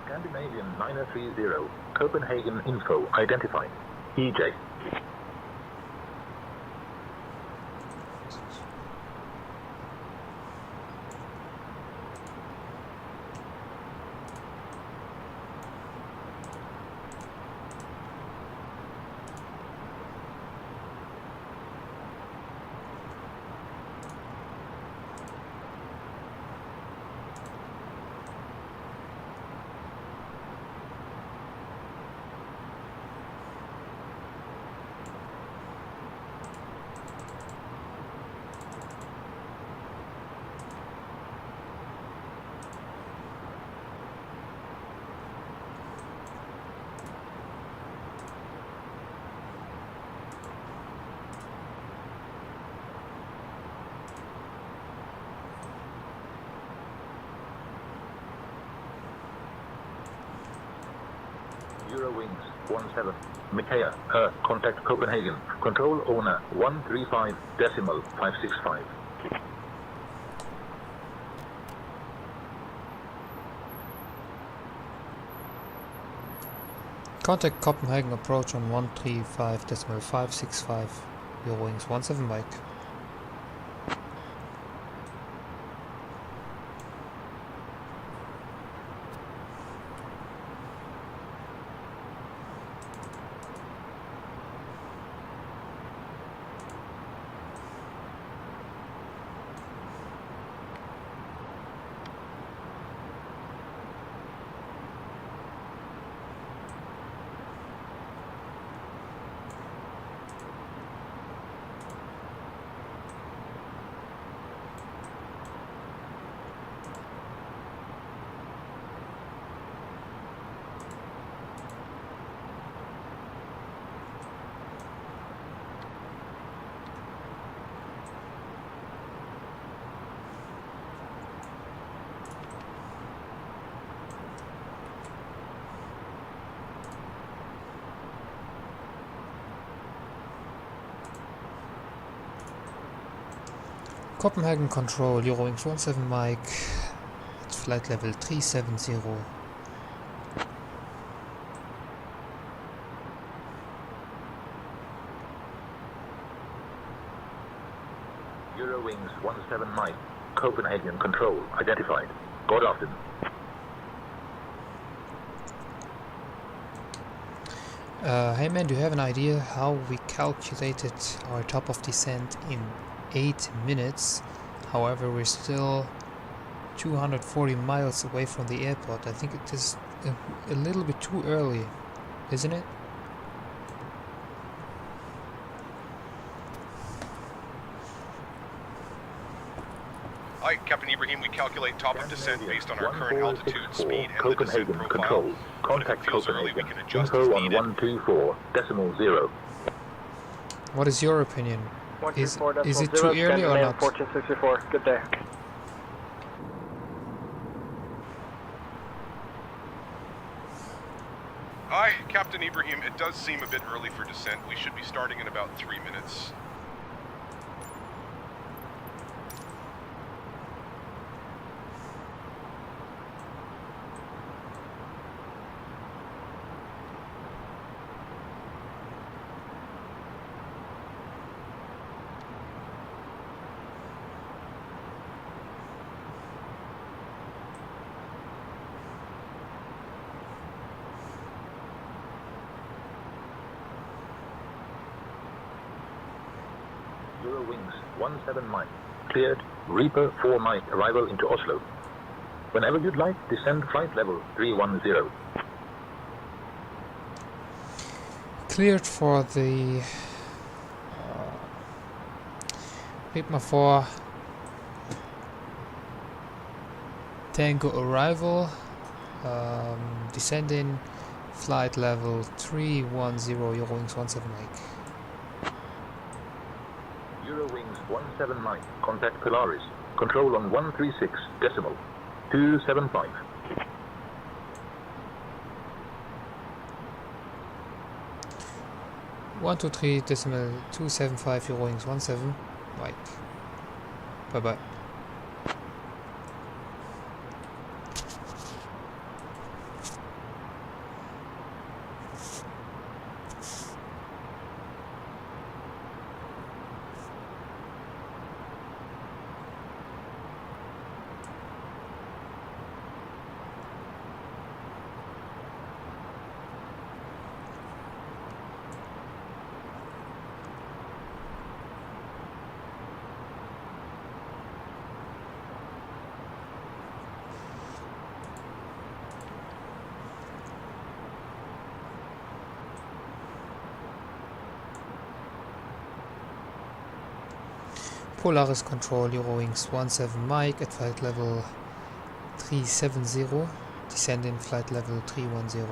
Scandinavian 930, Copenhagen info identified. EJ. Eurowings 17, Mikea, contact Copenhagen, control owner 135.565. Contact Copenhagen approach on 135.565, Eurowings 17 Mike. Copenhagen control, Eurowings 17 Mike, at flight level 370. Eurowings 17 Mike, Copenhagen control identified. Good afternoon. Hey man, do you have an idea how we calculated our top of descent in 8 minutes? However, we're still 240 miles away from the airport. I think it is a little bit too early, isn't it? Hi, Captain Ibrahim. We calculate top of descent based on our current altitude, speed, and the descent Copenhagen profile. control. Contact Copenhagen. Info on 124.0. What is your opinion? Is it too 124.0, early or not? 1464. Good day. Hi, Captain Ibrahim. It does seem a bit early for descent. We should be starting in about 3 minutes. Eurowings 17 Mike, cleared. Reaper 4 Mike, arrival into Oslo. Whenever you'd like, descend flight level 310. Cleared for the Reaper 4 Tango arrival, descending flight level 310, Eurowings 17 Mike. Eurowings 17 Mike, contact Polaris, control on 136 decimal. 275. One two three decimal 275 Eurowings 17 Mike. Bye bye. Polaris control, Eurowings 17 Mike at flight level 370, descending flight level 310.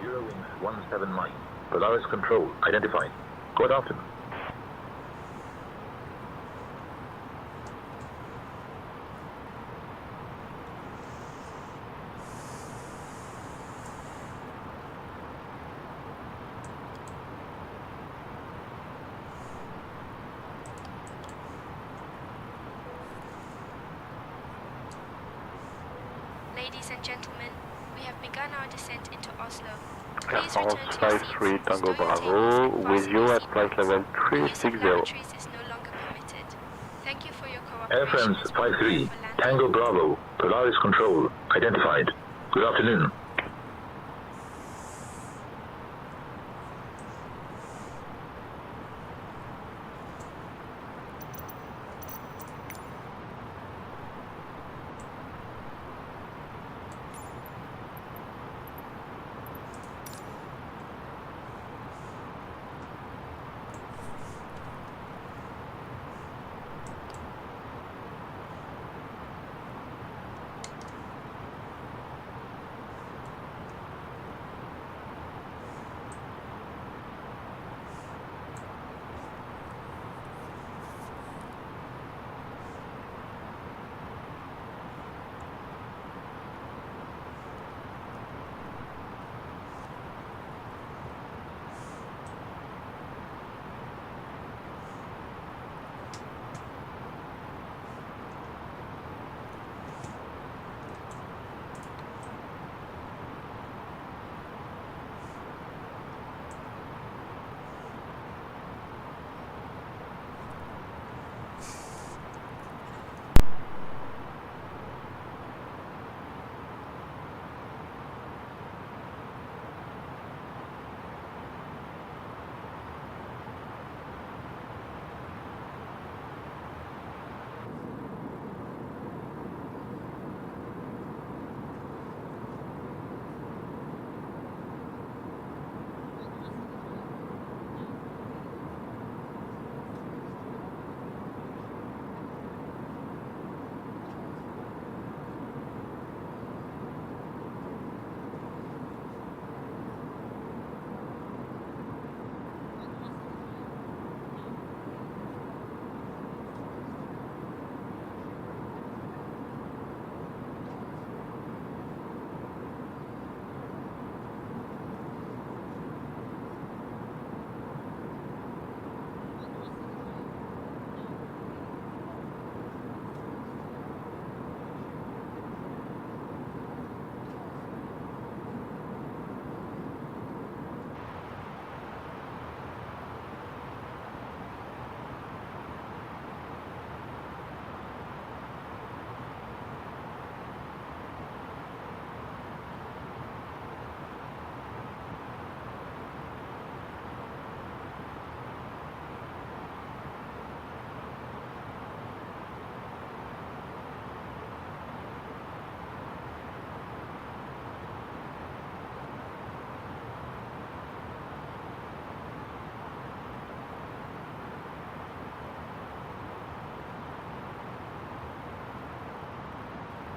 Eurowings 17 Mike, Polaris control, identified. Good afternoon. Ladies and gentlemen, we have begun our descent into Oslo. Please Air return France to your Flight seats, 3 Tango store your Bravo, tables, and with fasten you your at flight level seatbelts. The use of 360. lavatories is no longer permitted. Thank you for your Air cooperation France as we prepare 53, for landing. Tango Bravo, Polaris control, identified. Good afternoon.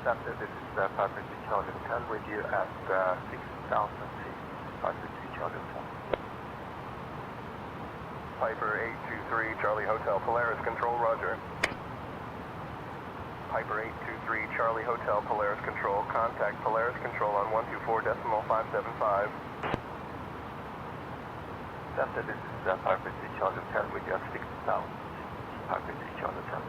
Center, this is 532 Charlie Hotel with you at 6,000 feet, 532 Charlie Hotel. Piper 823 Charlie Hotel Polaris Control, roger. Piper 823 Charlie Hotel Polaris Control, contact Polaris Control on 124.575. Center, this is Piper 3 Charlie Hotel with your 6 down. Piper 3 Charlie Hotel.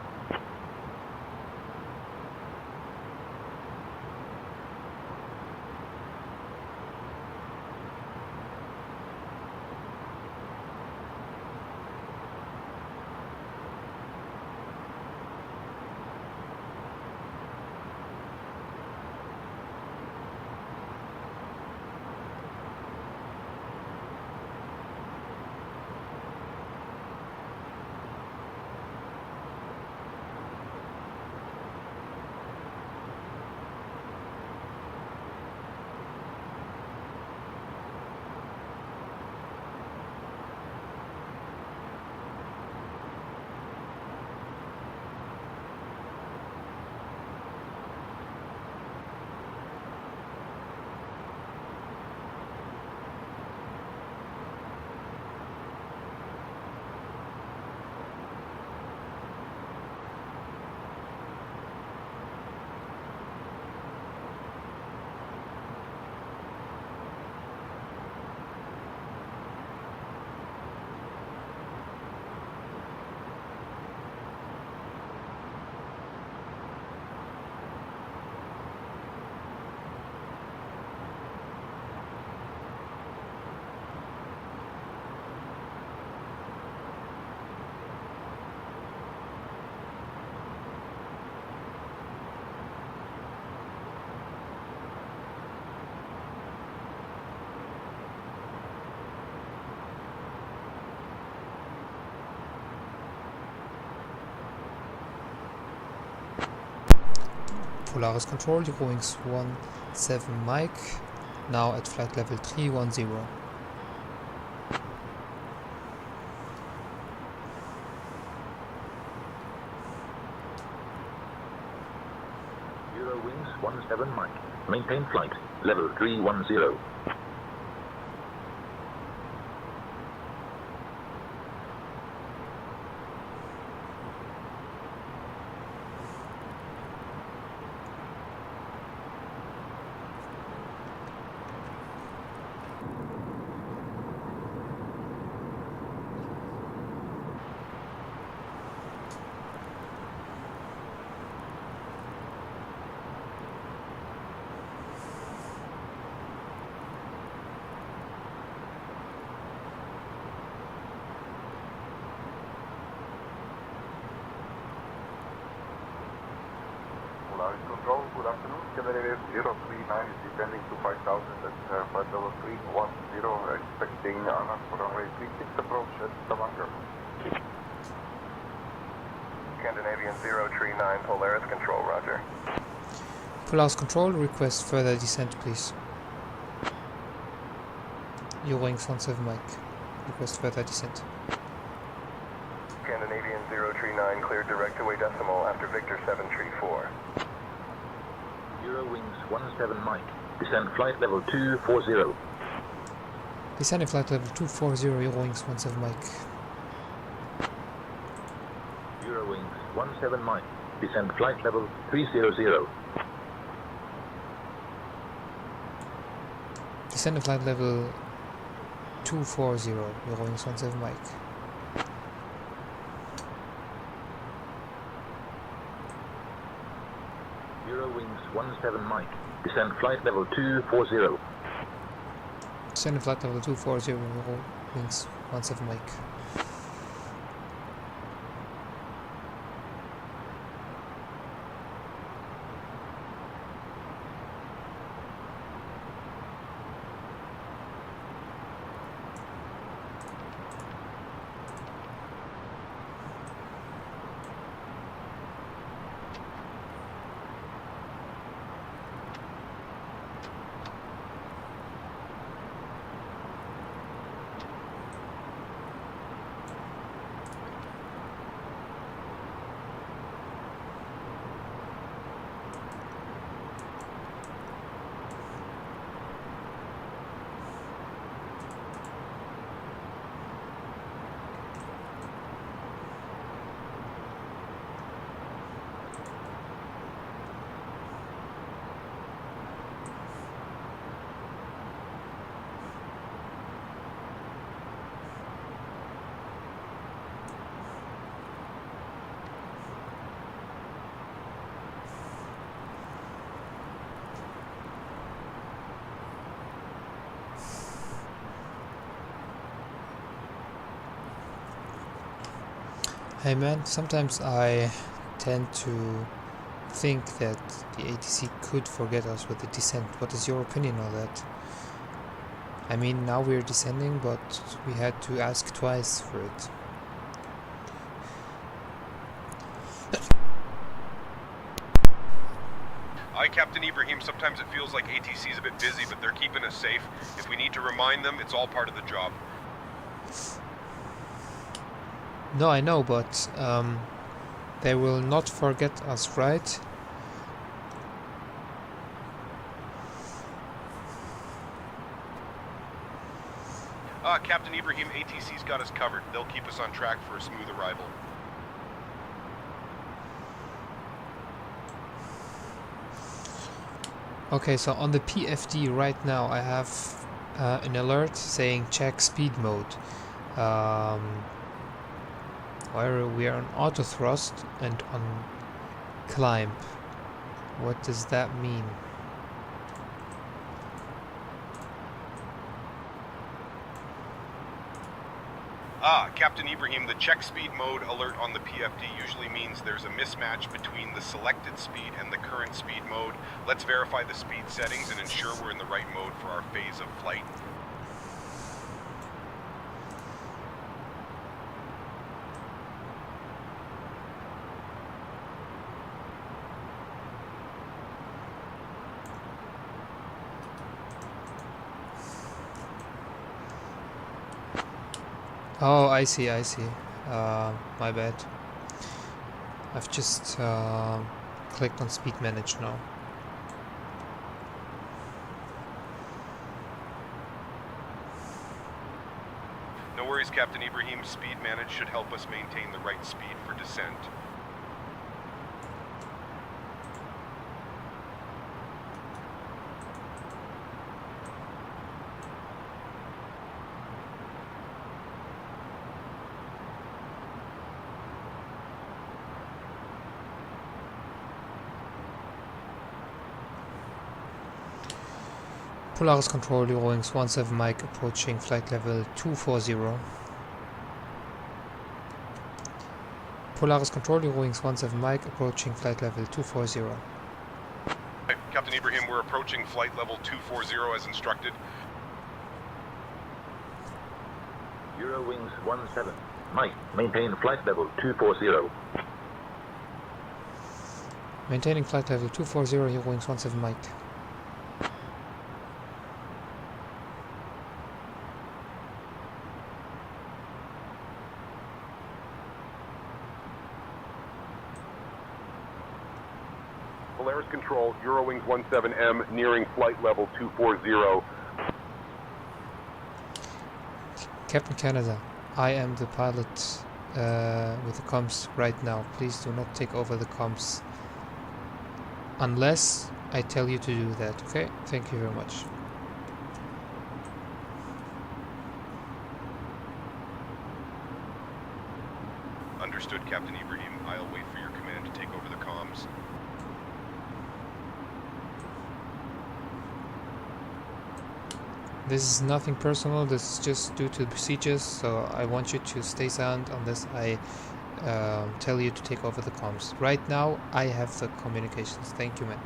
Polaris Control, Eurowings 17 Mike, now at flight level 310. Eurowings 17 Mike, maintain flight, level 310. Polaris Control, good afternoon. Canadian 039 is descending to 5000 at flight level 310, expecting honors for runway 36 approach at Stavanger. Scandinavian 039 Polaris Control, roger. Polaris Control, request further descent, please. Eurowings 17 Mike, request further descent. Scandinavian 039 cleared direct away decimal after Victor 734. Eurowings 17 Mike, descend flight level 240. Descending flight level 240, Eurowings 17 Mike. Eurowings 17 Mike, descend flight level 300. Descending flight level 240, Eurowings 17 Mike. Eurowings 17 Mike, descend flight level 240. Descending flight level 240, Eurowings 17 Mike. Hey man, sometimes I tend to think that the ATC could forget us with the descent. What is your opinion on that? I mean, now we're descending, but we had to ask twice for it. Hi, Captain Ibrahim. Sometimes it feels like ATC's a bit busy, but they're keeping us safe. If we need to remind them, it's all part of the job. No, I know, but they will not forget us, right? Captain Ibrahim, ATC's got us covered. They'll keep us on track for a smooth arrival. Okay, so on the PFD right now I have an alert saying check speed mode. Where we are on auto thrust and on climb. What does that mean? Captain Ibrahim, the check speed mode alert on the PFD usually means there's a mismatch between the selected speed and the current speed mode. Let's verify the speed settings and ensure we're in the right mode for our phase of flight. Oh, I see. My bad. I've just clicked on speed manage now. No worries, Captain Ibrahim. Speed manage should help us maintain the right speed for descent. Polaris control, Eurowings 17 Mike approaching flight level 240. Polaris control, Eurowings 17 Mike approaching flight level 240. Captain Ibrahim, we're approaching flight level 240 as instructed. Eurowings 17 Mike, maintain flight level 240. Maintaining flight level 240, Eurowings 17 Mike. Polaris control, Eurowings 17M nearing flight level 240. Captain Canada, I am the pilot with the comms right now. Please do not take over the comms unless I tell you to do that, okay? Thank you very much. Understood, Captain Ibrahim. I'll wait for your command to take over the comms. This is nothing personal, this is just due to the procedures, so I want you to stay silent unless I tell you to take over the comms. Right now, I have the communications. Thank you, man.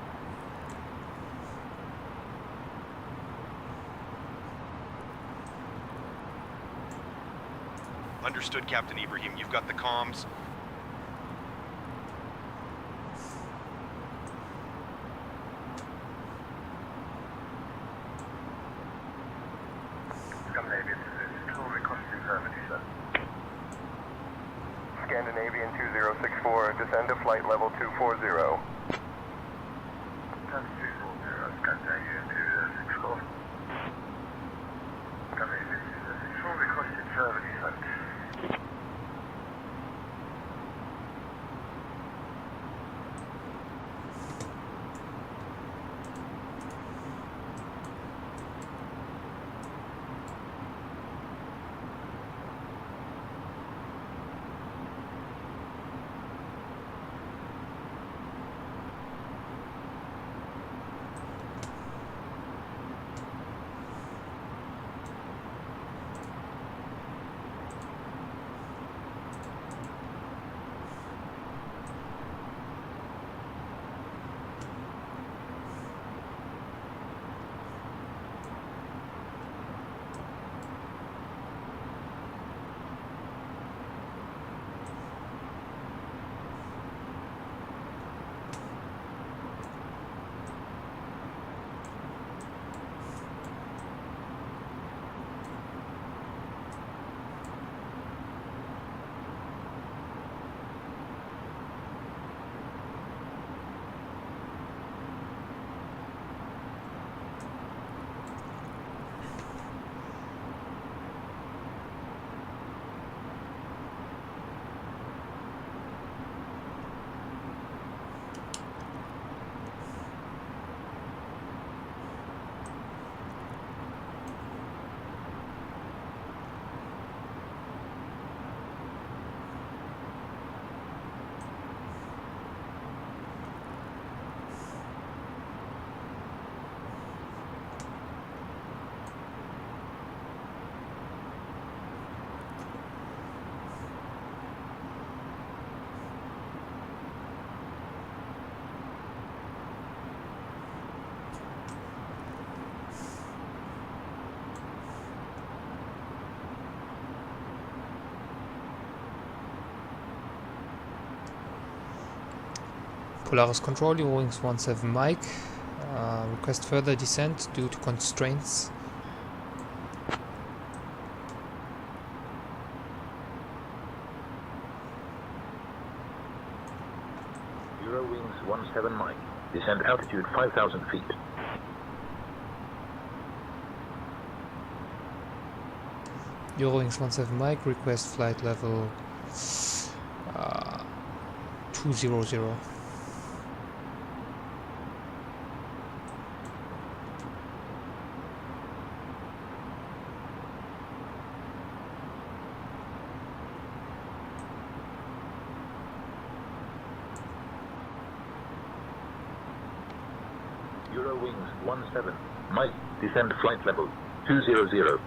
Understood, Captain Ibrahim. You've got the comms. Scandinavian 2064, descend to flight level 240. Scandinavian 2064. Scandinavian 2064, requesting further descent. Polaris Control, Eurowings 17 Mike. Request further descent due to constraints. Eurowings 17 Mike. Descent altitude 5,000 feet. Eurowings 17 Mike, request flight level 200. Eurowings 17 Mike, descend flight level 200.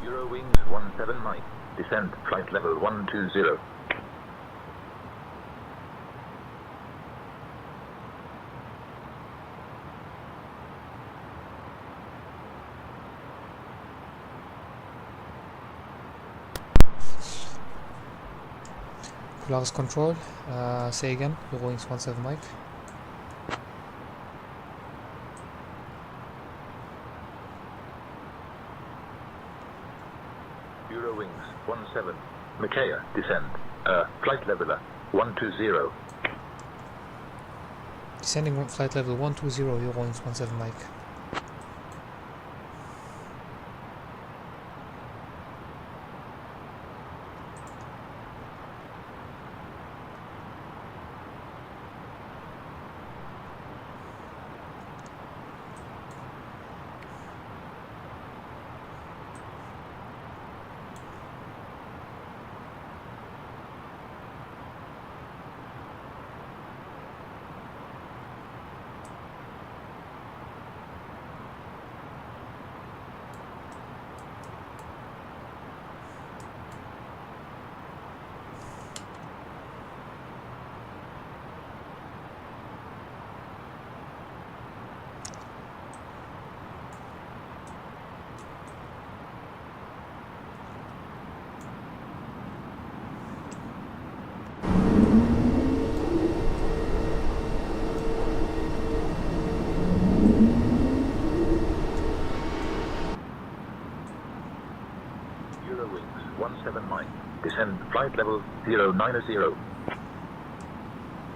Eurowings 17 Mike, descend flight level 120. Polaris Control, say again, Eurowings 17 Mike. Eurowings 17 Mikaya, descend, flight leveler 120. Descending flight level 120, Eurowings 17 Mike. Eurowings 17 Mike, descend flight level 090.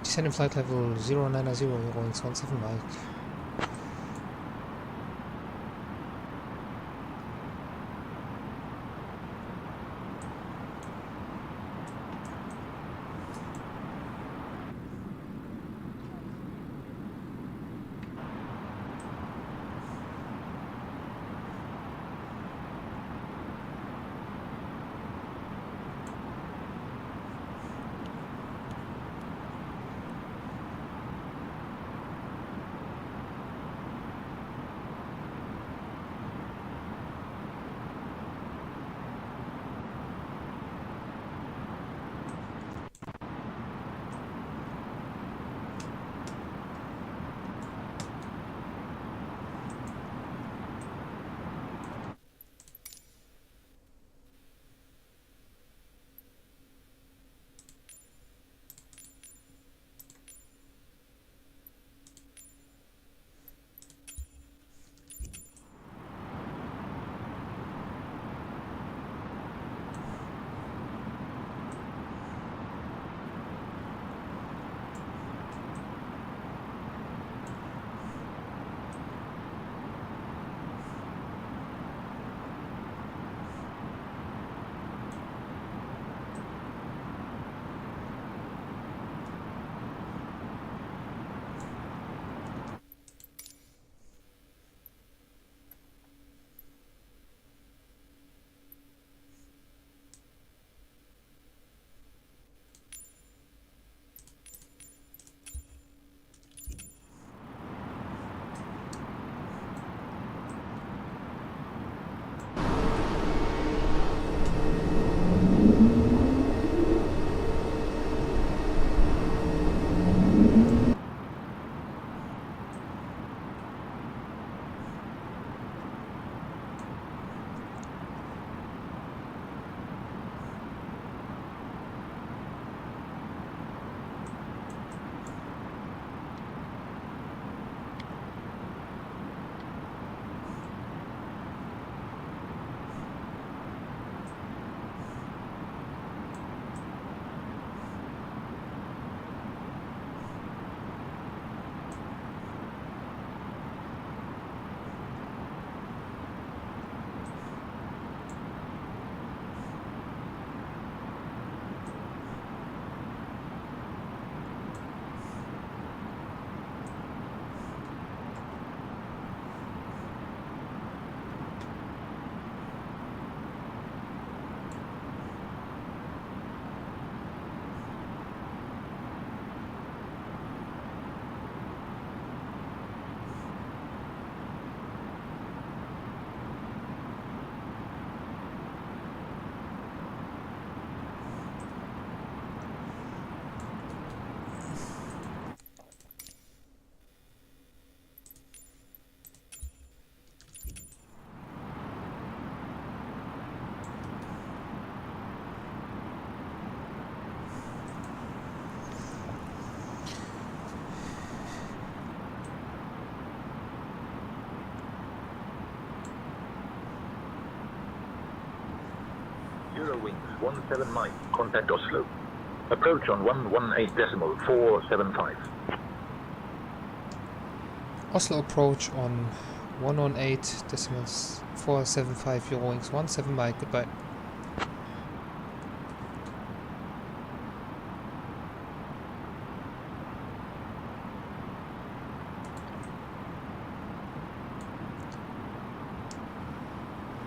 Descending flight level 090, Eurowings 17 Mike. Eurowings 17 Mike, contact Oslo. Approach on 118.475. Oslo approach on 118.475 Eurowings 17 Mike, goodbye.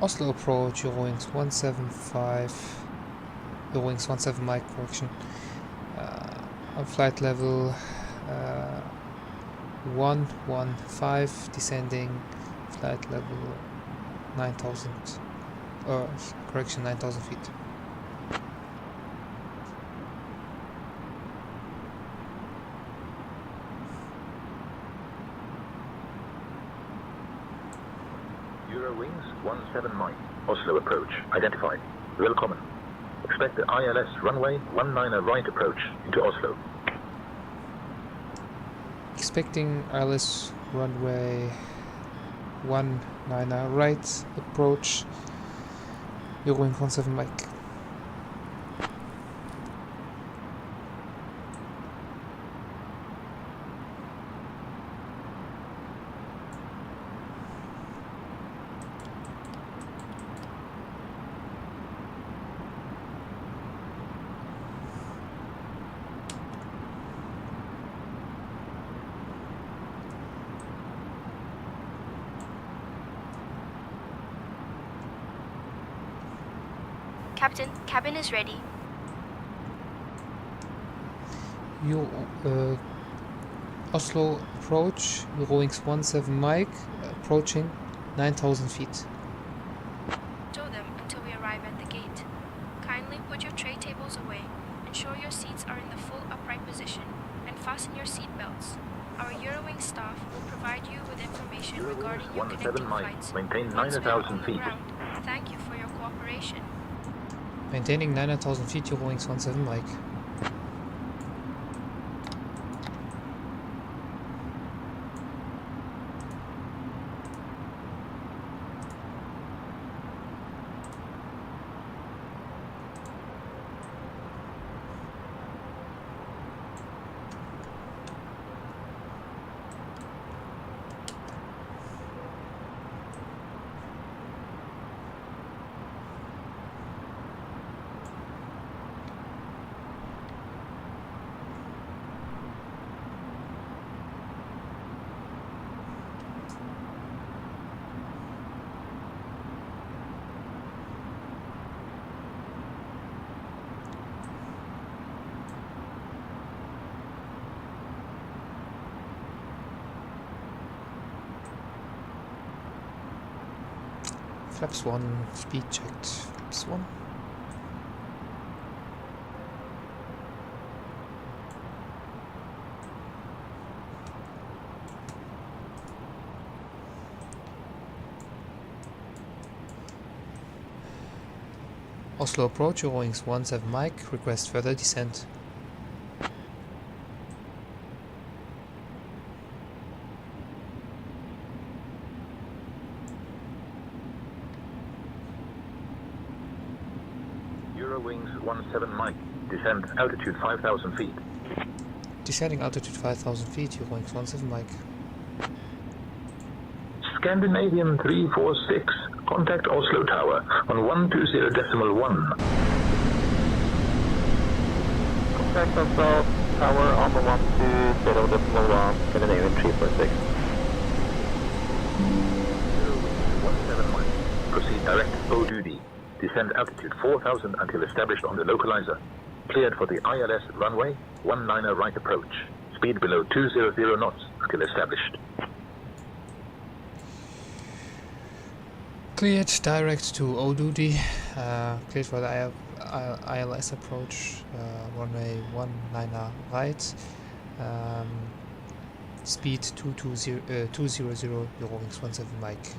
Oslo approach, Eurowings 175, Eurowings 17 Mike, correction, on flight level 115, descending, flight level 9,000, correction, 9,000 feet. Eurowings 17 Mike, Oslo approach, identified. Welcome. Expect the ILS runway 19 right approach into Oslo. Expecting ILS runway 19 right approach, Eurowings 17 Mike. Captain, cabin is ready. Oslo approach, Eurowings 17 Mike, approaching 9,000 feet. Stow them until we arrive at the gate. Kindly put your tray tables away, ensure your seats are in the full upright position, and fasten your seat belts. Our Eurowings staff will provide you with information regarding your connecting flights. Maintain Once we are 9,000 on the feet. ground. Thank you for your cooperation. Maintaining 9,000 feet, Eurowings 17 Mike. Flaps 1, speed checked. Flaps 1. Oslo approach, Eurowings 17 Mike, request further descent. Eurowings 17 Mike, descend altitude 5,000 feet. Descending altitude 5,000 feet, Eurowings 17 Mike. Scandinavian 346, contact Oslo Tower on 120.1. Contact Oslo Tower on the 120.1, Scandinavian 346. Eurowings 17 Mike, proceed direct O duty. Descend altitude 4,000 until established on the localizer. Cleared for the ILS runway 19 right approach. Speed below 200 knots until established. Cleared direct to O duty. Cleared for the ILS approach. Runway 19 right. Speed 200, Eurowings 17 Mike.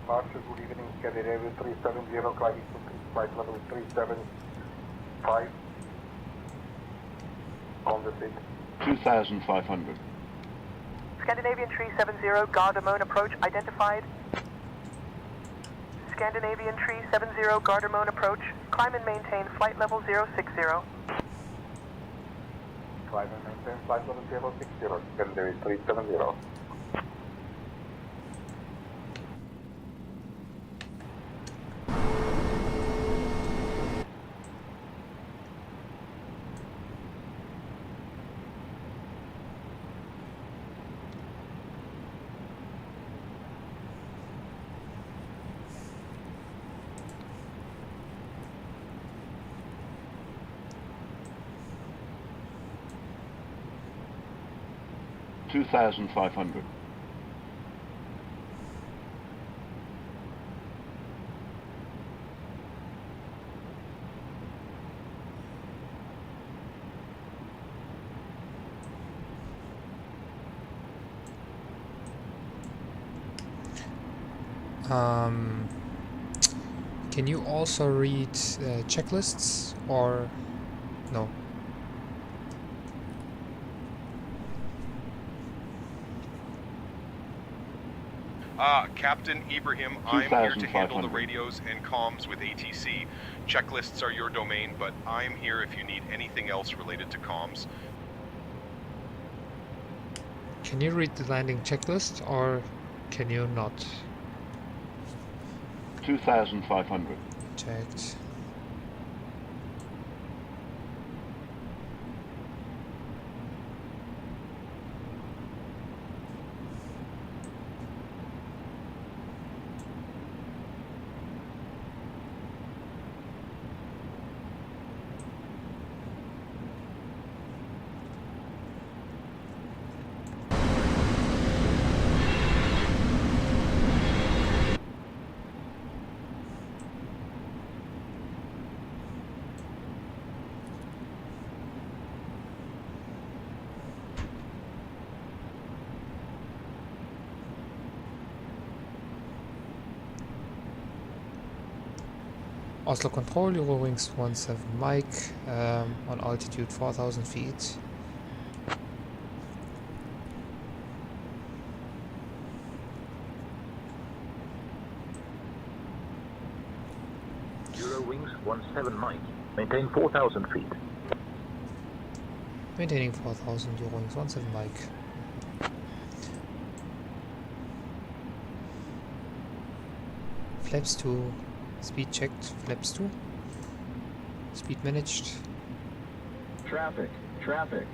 departure. Good evening, Scandinavia 370, climbing to flight level 375. On the seat. 2,500. Scandinavian 370, Gardermoen approach identified. Scandinavian 370, Gardermoen approach. Climb and maintain flight level 060. Climb and maintain flight level 060, Scandinavian 370. $2,500. Can you also read checklists or no? Captain Ibrahim, I'm here to handle the radios and comms with ATC. Checklists are your domain, but I'm here if you need anything else related to comms. Can you read the landing checklist or can you not? 2,500. Checked. Oslo Control, Eurowings 17 Mike, on altitude 4,000 feet. Eurowings 17 Mike, maintain 4,000 feet. Maintaining 4,000, Eurowings 17 Mike. Flaps 2. Speed checked, flaps 2. Speed managed. Traffic, traffic.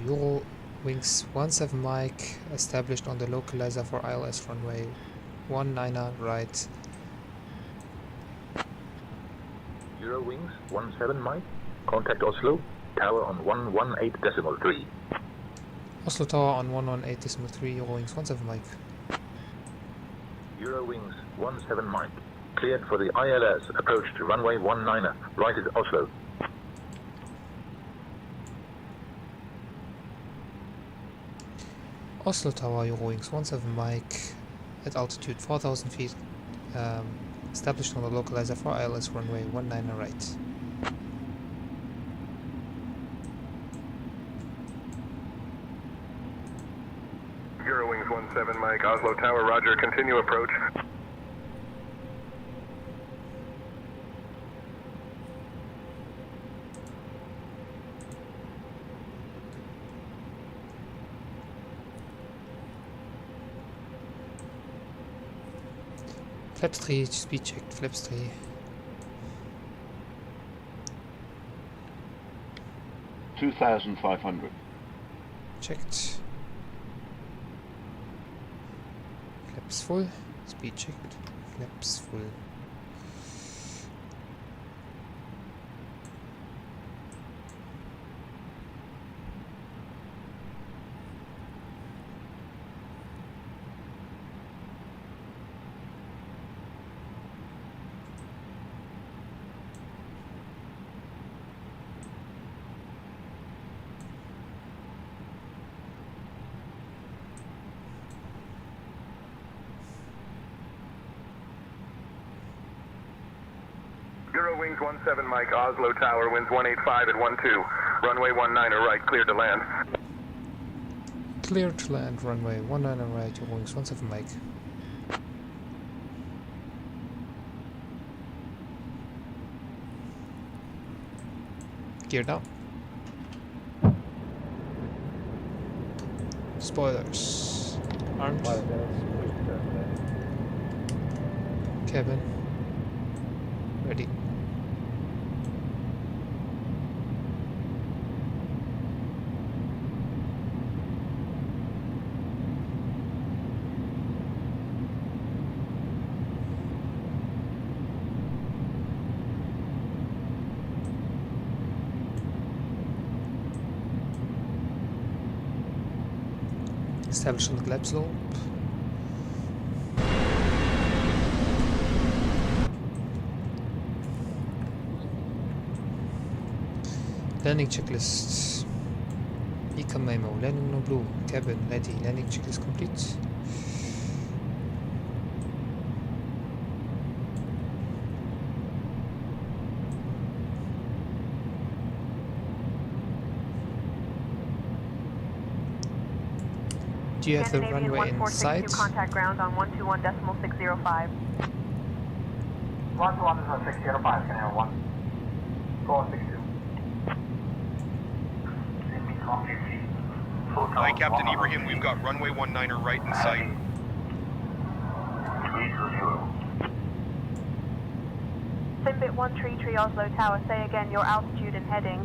Eurowings 17 Mike established on the localizer for ILS runway 19er right. Eurowings 17 Mike, contact Oslo, tower on 118.3. Oslo tower on 118.3, Eurowings 17 Mike. Eurowings 17 Mike, cleared for the ILS, approach to runway 19er, right at Oslo. Oslo tower, Eurowings 17 Mike, at altitude 4,000 feet, established on the localizer for ILS runway 19er right. Eurowings 17 Mike, Oslo Tower, roger, continue approach. Flaps 3, speed checked, flaps 3. $2,500. Checked. Flaps full, speed checked, flaps full. Eurowings 17 Mike, Oslo Tower, winds 185 at 12. Runway 19er right, cleared to land. Clear to land, runway 19 right, Eurowings 17 Mike. Gear down. Spoilers. Armed. Cabin. Ready. Establishing the glide slope. Landing checklist. Econ memo. Landing no blue. Cabin ready. Landing checklist complete. Do you have the runway in sight? Contact ground on 121.605. 121.605, can I have 1462. Hi, Captain Ibrahim. We've got runway 19er right in sight. Simbit 133 Oslo Tower, say again your altitude and heading.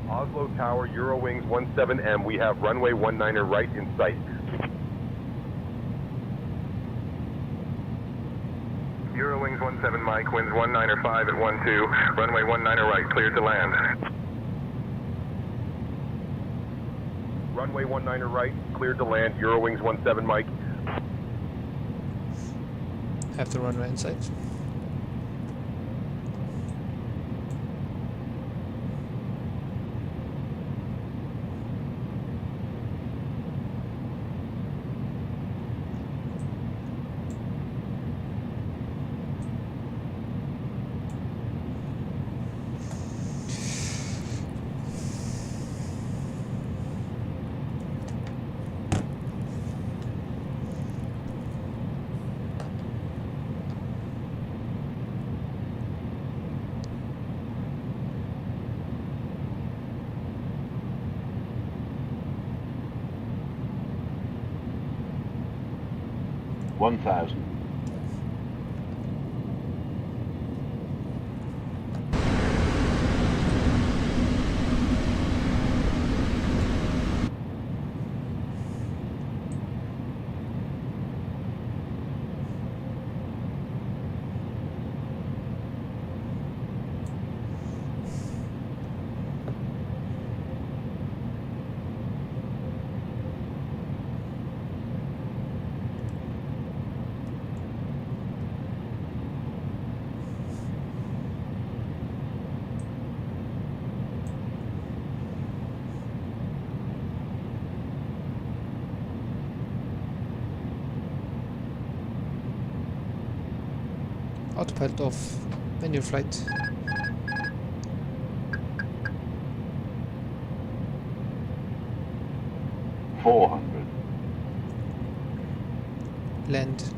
Oslo Tower, Eurowings 17M. We have runway 19er right in sight. Eurowings 17 Mike, winds 19er 5 at 12. Runway 19er right, cleared to land. Runway 19er right, cleared to land. Eurowings 17 Mike. Have the runway in sight. $1,000. Autopilot off. Manual flight. $400. Land.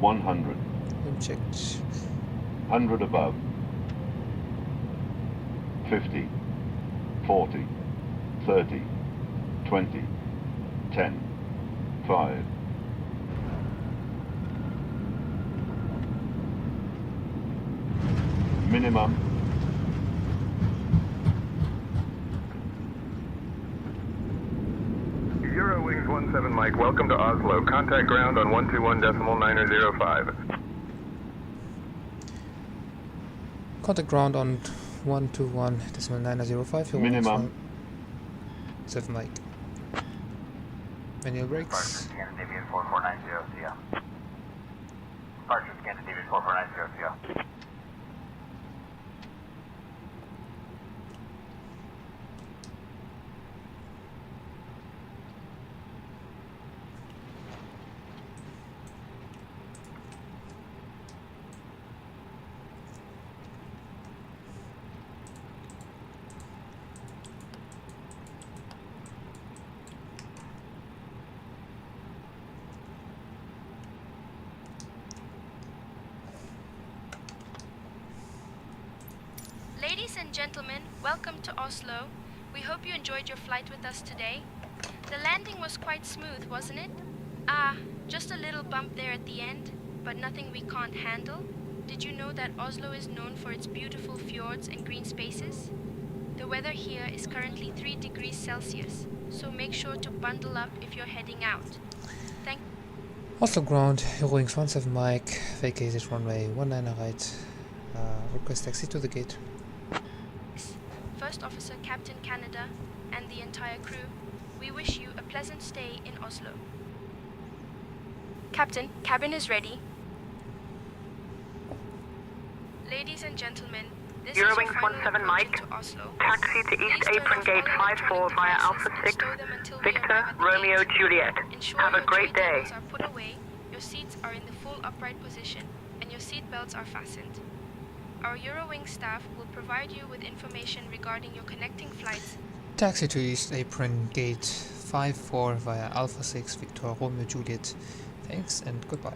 $100. Wind checked. 100 above. 50. 40. 30. 20. 10. 5. Minimum. Eurowings 17 Mike, welcome to Oslo. Contact ground on 121.905. Contact ground on 121.905. Minimum. 7 Mike. Manual brakes. Scandinavian 4490 CO. Departure Scandinavian 4490 CO. Ladies and gentlemen, welcome to Oslo. We hope you enjoyed your flight with us today. The landing was quite smooth, wasn't it? Just a little bump there at the end, but nothing we can't handle. Did you know that Oslo is known for its beautiful fjords and green spaces? The weather here is currently 3 degrees Celsius, so make sure to bundle up if you're heading out. Thank Oslo ground, Eurowings 17 Mike, vacated runway 19 right. Request taxi to the gate. First Officer Captain Canada and the entire crew, we wish you a pleasant stay in Oslo. Captain, cabin is ready. Ladies and gentlemen, this Eurowings is your final 17 approach Mike, into Oslo. taxi to East Please turn Apron off Gate all 54 electronic via devices Alpha and 6, stow them until we arrive Victor, at the Romeo, gate. Juliet. Ensure Have a your great tray day. tables are put away, your seats are in the full upright position, and your seat belts are fastened. Our Eurowings staff will provide you with information regarding your connecting flights. Taxi to East Apron Gate 54 via Alpha 6 Victor Romeo Juliet. Thanks and goodbye.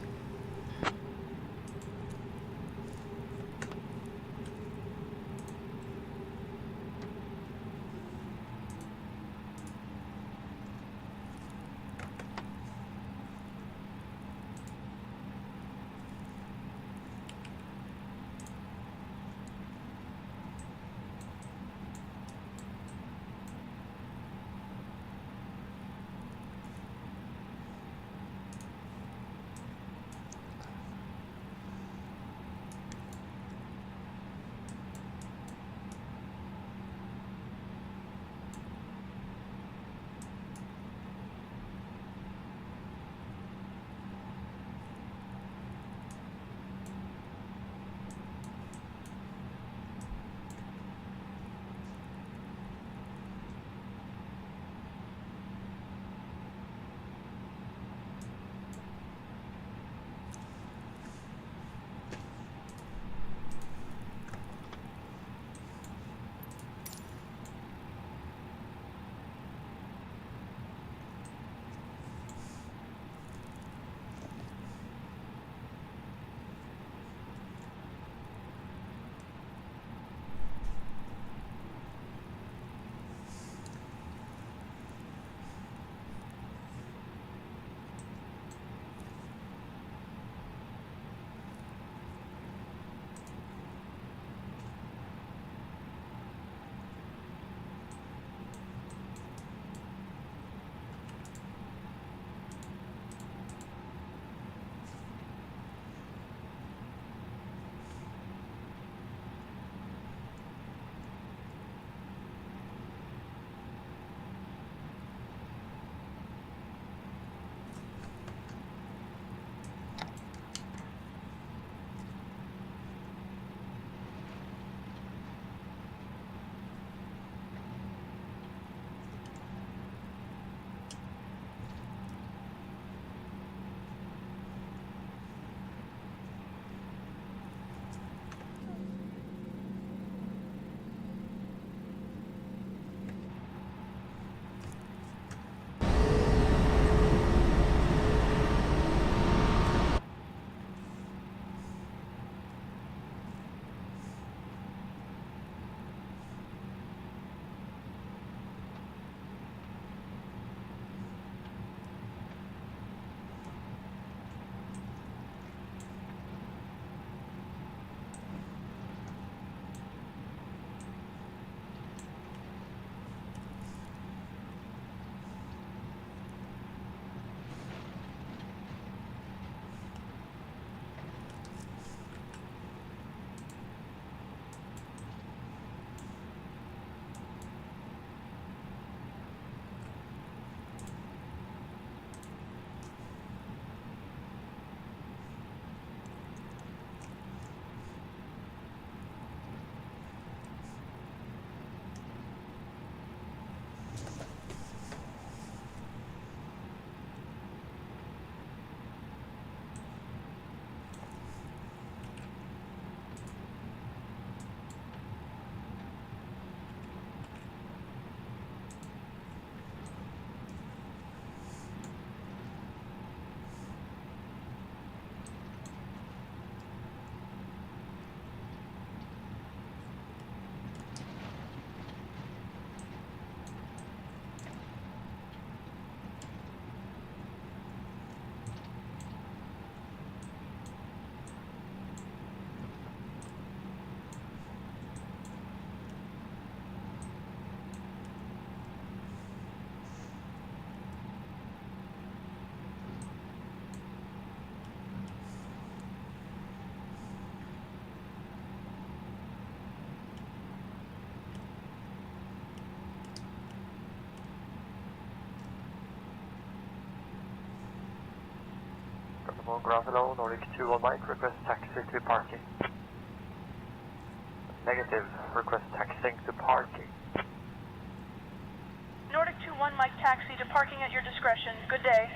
Decimal Gravelo, Nordic 21 Mike, request taxi to parking. Negative, request taxiing to parking. Nordic 21 Mike taxi to parking at your discretion. Good day.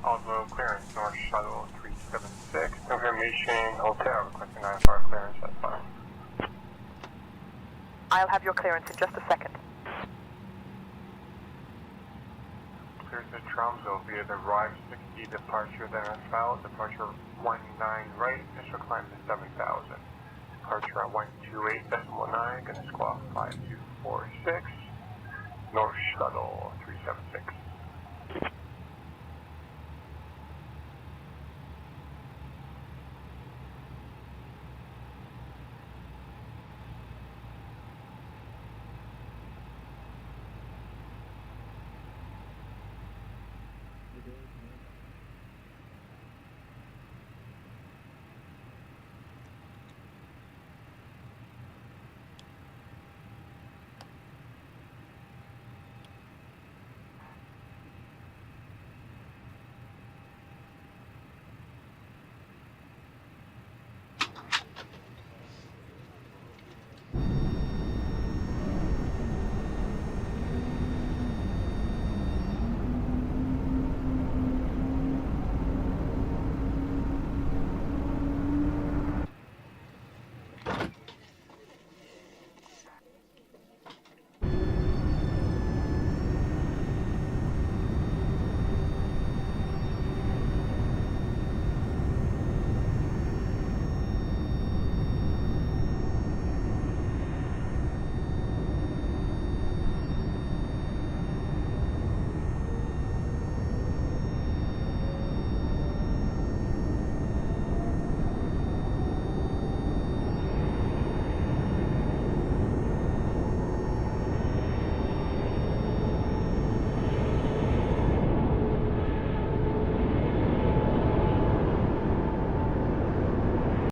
Oslo clearance, North Shuttle 376. Confirmation, hotel, requesting 9-hour clearance, that's fine. I'll have your clearance in just a second. Clear to Tromsø via the Rise 60 departure, then as filed. Departure 19 right, initial climb to 7,000. Departure at 128.9, gonna squawk 5246. North Shuttle 376.